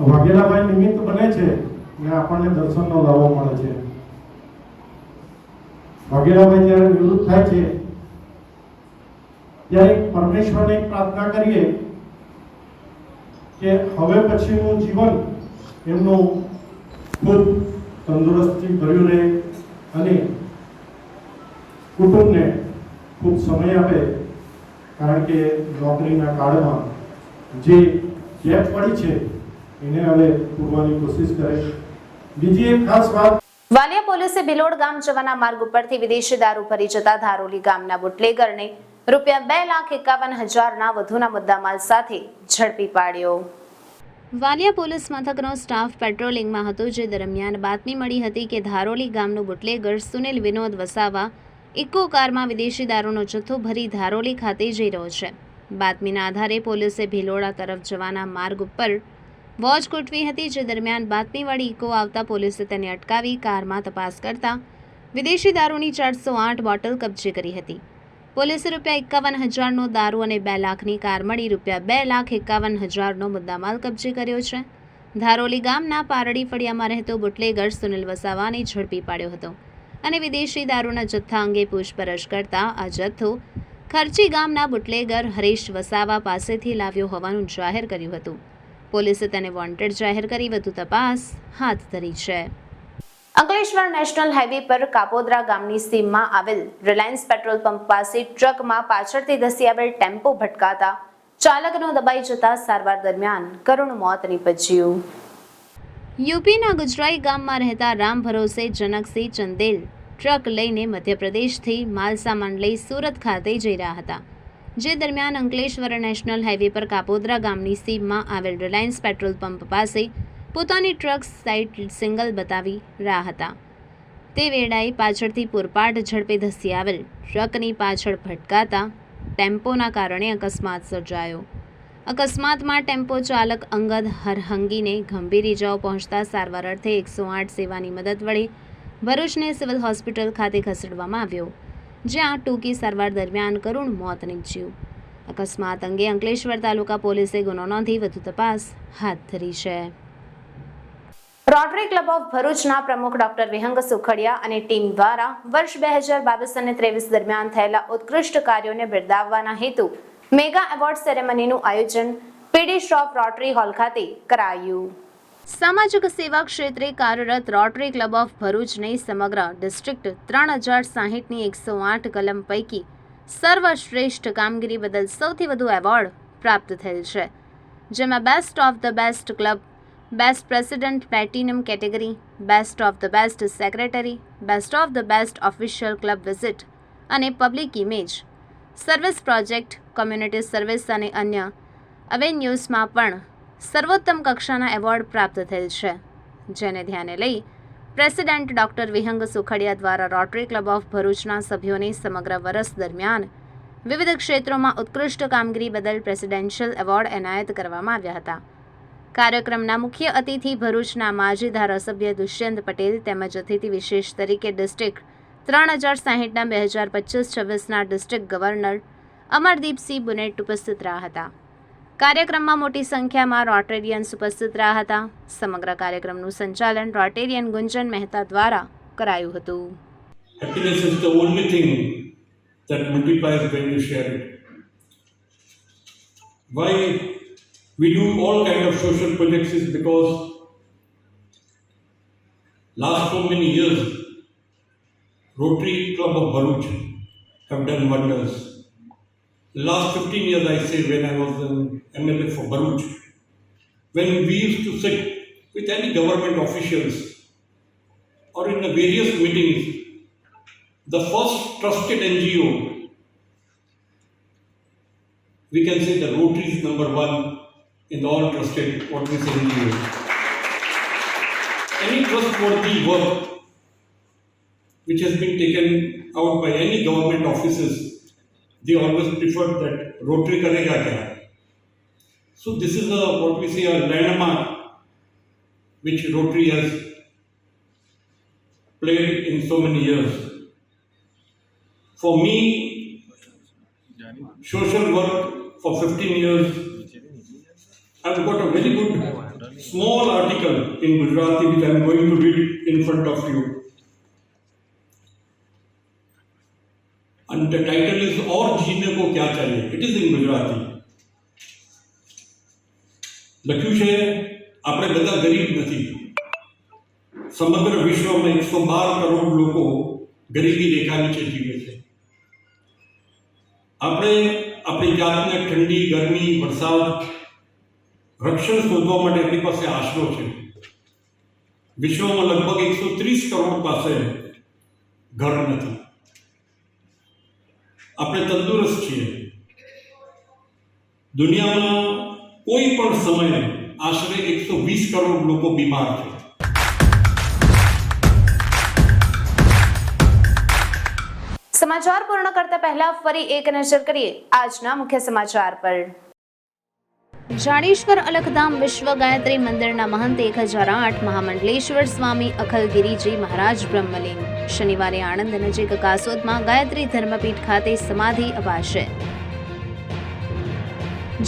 વાઘેલાભાઈ નિમિત્ત બને છે ને આપણને દર્શનનો લાવો મળે છે. વાઘેલાભાઈ જ્યારે નિવૃત્ત થાય છે ત્યારે પરમેશ્વરને એક પ્રાર્થના કરીએ કે હવે પછીનું જીવન એમનું ખૂબ તંદુરસ્તી ભર્યું રહે અને કુટુંબને ખૂબ સમય આપે, કારણ કે નોકરીના કાળમાં જે ગેપ પડી છે એને હવે પૂરવાની કોશિશ કરે. બીજી એક ખાસ વાત, વાલિયા પોલીસે બિલોડ ગામ જવાના માર્ગ ઉપરથી વિદેશી દારૂ ભરી જતા ધારોલી ગામના બુટલેગરને રૂપિયા 2,51,000ના વધુના મુદ્દામાલ સાથે ઝડપી પાડ્યો. વાલિયા પોલીસ મથકનો સ્ટાફ પેટ્રોલિંગમાં હતો. જે દરમિયાન બાતમી મળી હતી કે ધારોલી ગામનો બુટલેગર સુનિલ વિનોદ વસાવા ઇકો કારમાં વિદેશી દારૂનો જથ્થો ભરી ધારોલી ખાતે જઈ રહ્યો છે. બાતમીના આધારે પોલીસે ભિલોડા તરફ જવાના માર્ગ ઉપર વોચ ગોઠવી હતી. જે દરમિયાન બાતમીવાળી ઇકો આવતા પોલીસે તેને અટકાવી કારમાં તપાસ કરતા વિદેશી દારૂની 408 બોટલ કબજે કરી હતી. પોલીસે ₹51,000નો દારૂ અને 2 લાખની કાર મળી ₹2,51,000નો મુદ્દામાલ કબજે કર્યો છે. ધારોલી ગામના પારડી ફળિયામાં રહેતો બુટલેગર સુનિલ વસાવાને ઝડપી પાડ્યો હતો અને વિદેશી દારૂના જથ્થા અંગે પૂછપરછ કરતા આ જથ્થો ખર્ચી ગામના બુટલેગર હરીશ વસાવા પાસેથી લાવ્યો હોવાનું જાહેર કર્યું હતું. પોલીસે તેને વોન્ટેડ જાહેર કરી વધુ તપાસ હાથ ધરી છે. અંકલેશ્વર નેશનલ હાઈવે પર કાપોદરા ગામની સીમમાં આવેલ રિલાયન્સ પેટ્રોલ પંપ પાસે ટ્રકમાં પાછળથી ધસી આવેલ ટેમ્પો ભટકાતા ચાલકનો દબાઈ જતા સારવાર દરમિયાન કરુણ મોત નીપજ્યું. યુપીના ગુજરાઈ ગામમાં રહેતા રામ ભરોસે જનકસિંહ ચંદેલ ટ્રક લઈને મધ્યપ્રદેશથી માલસામાન લઈ સુરત ખાતે જઈ રહ્યા હતા. જે દરમિયાન અંકલેશ્વર નેશનલ હાઈવે પર કાપોદ્રા ગામની સીમમાં આવેલ રિલાયન્સ પેટ્રોલ પંપ પાસે પોતાની ટ્રક સાઇડ સિંગલ બતાવી રહ્યા હતા. તે વેળાએ પાછળથી પૂરપાટ ઝડપે ધસી આવેલ ટ્રકની પાછળ ભટકાતા ટેમ્પોના કારણે અકસ્માત સર્જાયો. અકસ્માતમાં ટેમ્પો ચાલક અંગદ હરહંગીને ગંભીર ઇજાઓ પહોંચતા સારવાર અર્થે 108 સેવાની મદદ વડે ભરૂચને સિવિલ હોસ્પિટલ ખાતે ખસેડવામાં આવ્યો, જ્યાં ટૂંકી સારવાર દરમિયાન કરુણ મોત નીપજ્યું. અકસ્માત અંગે અંકલેશ્વર તાલુકા પોલીસે ગુનો નોંધી વધુ તપાસ હાથ ધરી છે. રોટરી ક્લબ ઓફ ભરૂચના પ્રમુખ ડોક્ટર વિહંગ સુખડિયા અને ટીમ દ્વારા વર્ષ 2022 અને 23 દરમિયાન થયેલા ઉત્કૃષ્ટ કાર્યોને બિરદાવવાના હેતુ મેગા એવોર્ડ સેરેમનીનું આયોજન પીડી શોપ રોટરી હોલ ખાતે કરાયું. સામાજિક સેવા ક્ષેત્રે કાર્યરત રોટરી ક્લબ ઓફ ભરૂચને સમગ્ર ડિસ્ટ્રિક્ટ 3060ની 108 કલમ પૈકી સર્વશ્રેષ્ઠ કામગીરી બદલ સૌથી વધુ એવોર્ડ પ્રાપ્ત થયેલ છે, જેમાં best of the best club, best president platinum category, best of the best secretary, best of the best official club visit અને public image, service project, community service અને અન્ય અવેન્યુઝમાં પણ સર્વોત્તમ કક્ષાના એવોર્ડ પ્રાપ્ત થયેલ છે, જેને ધ્યાને લઈ પ્રેસિડેન્ટ ડોક્ટર વિહંગ સુખડિયા દ્વારા રોટરી ક્લબ ઓફ ભરૂચના સભ્યોને સમગ્ર વર્ષ દરમિયાન વિવિધ ક્ષેત્રોમાં ઉત્કૃષ્ટ કામગીરી બદલ પ્રેસિડેન્શિયલ એવોર્ડ એનાયત કરવામાં આવ્યા હતા. કાર્યક્રમના મુખ્ય અતિથિ ભરૂચના માજી ધારાસભ્ય દુષ્યંત પટેલ તેમજ અતિથિ વિશેષ તરીકે ડિસ્ટ્રિક્ટ 3060ના 2025-26ના ડિસ્ટ્રિક્ટ ગવર્નર અમરદીપસિંહ બુનેટ ઉપસ્થિત રહ્યા હતા. કાર્યક્રમમાં મોટી સંખ્યામાં રોટેરિયન્સ ઉપસ્થિત રહ્યા હતા. સમગ્ર કાર્યક્રમનું સંચાલન રોટેરિયન ગુંજન મહેતા દ્વારા કરાયું હતું. Happiness is the only thing that multiplies when you share it. Why we do all kind of social projects is because last so many years Rotary Club of Bharuch have done wonders. Last 15 years I say, when I was an MLA for Bharuch, when we used to sit with any government officials or in the various meetings, the first trusted NGO, we can say the Rotary is number one in all trusted what we say NGOs. Any trustworthy work which has been taken out by any government offices, they always prefer that Rotary karega kya. So this is what we say a landmark which Rotary has played in so many years. For me, social work for 15 years, I've got a very good small article in Gujarati which I'm going to read in front of you. And the title is "Aur jeene ko kya chahiye." It is in Gujarati. લખ્યું છે, આપણે બધા ગરીબ નથી. સમગ્ર વિશ્વમાં 112 કરોડ લોકો ગરીબી રેખા નીચે જીવે છે. આપણે આપણી જાતને ઠંડી, ગરમી, વરસાદ, રક્ષણ શોધવા માટે આપણી પાસે આશરો છે. વિશ્વમાં લગભગ 130 કરોડ પાસે ઘર નથી. આપણે તંદુરસ્ત છીએ. દુનિયામાં કોઈ પણ સમયે આશરે 120 કરોડ લોકો બીમાર છે. સમાચાર પૂર્ણ કરતા પહેલા ફરી એક નજર કરીએ આજના મુખ્ય સમાચાર પર. જાડેશ્વર અલખધામ વિશ્વ ગાયત્રી મંદિરના મહંત 1008 મહામંડલેશ્વર સ્વામી અખલગીરીજી મહારાજ બ્રહ્મલીન શનિવારે આણંદ નજીક કાસોદમાં ગાયત્રી ધર્મપીઠ ખાતે સમાધિ અપાશે.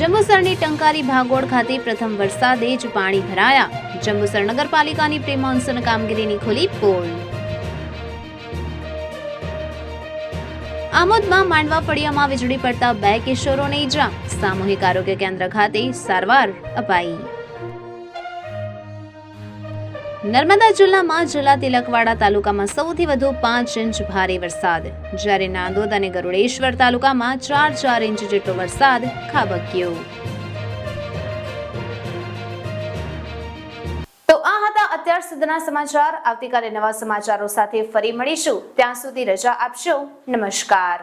જંબુસરની ટંકારી ભાગોળ ખાતે પ્રથમ વરસાદે જ પાણી ભરાયા. જંબુસર નગરપાલિકાની પ્રી મોન્સૂન કામગીરીની ખોલી પોલ. આમોદમાં માંડવા ફળિયામાં વીજળી પડતા 2 કિશોરોને ઈજા. સામૂહિક આરોગ્ય કેન્દ્ર ખાતે સારવાર અપાઈ. નર્મદા જિલ્લામાં જિલ્લા તિલકવાડા તાલુકામાં સૌથી વધુ 5 ઇંચ ભારે વરસાદ, જ્યારે નાંદોદ અને ગરુડેશ્વર તાલુકામાં 4 ઇંચ જેટલો વરસાદ ખાબક્યો. તો આ હતા અત્યાર સુધીના સમાચાર. આવતીકાલે નવા સમાચારો સાથે ફરી મળીશું. ત્યાં સુધી રજા આપશો. નમસ્કાર.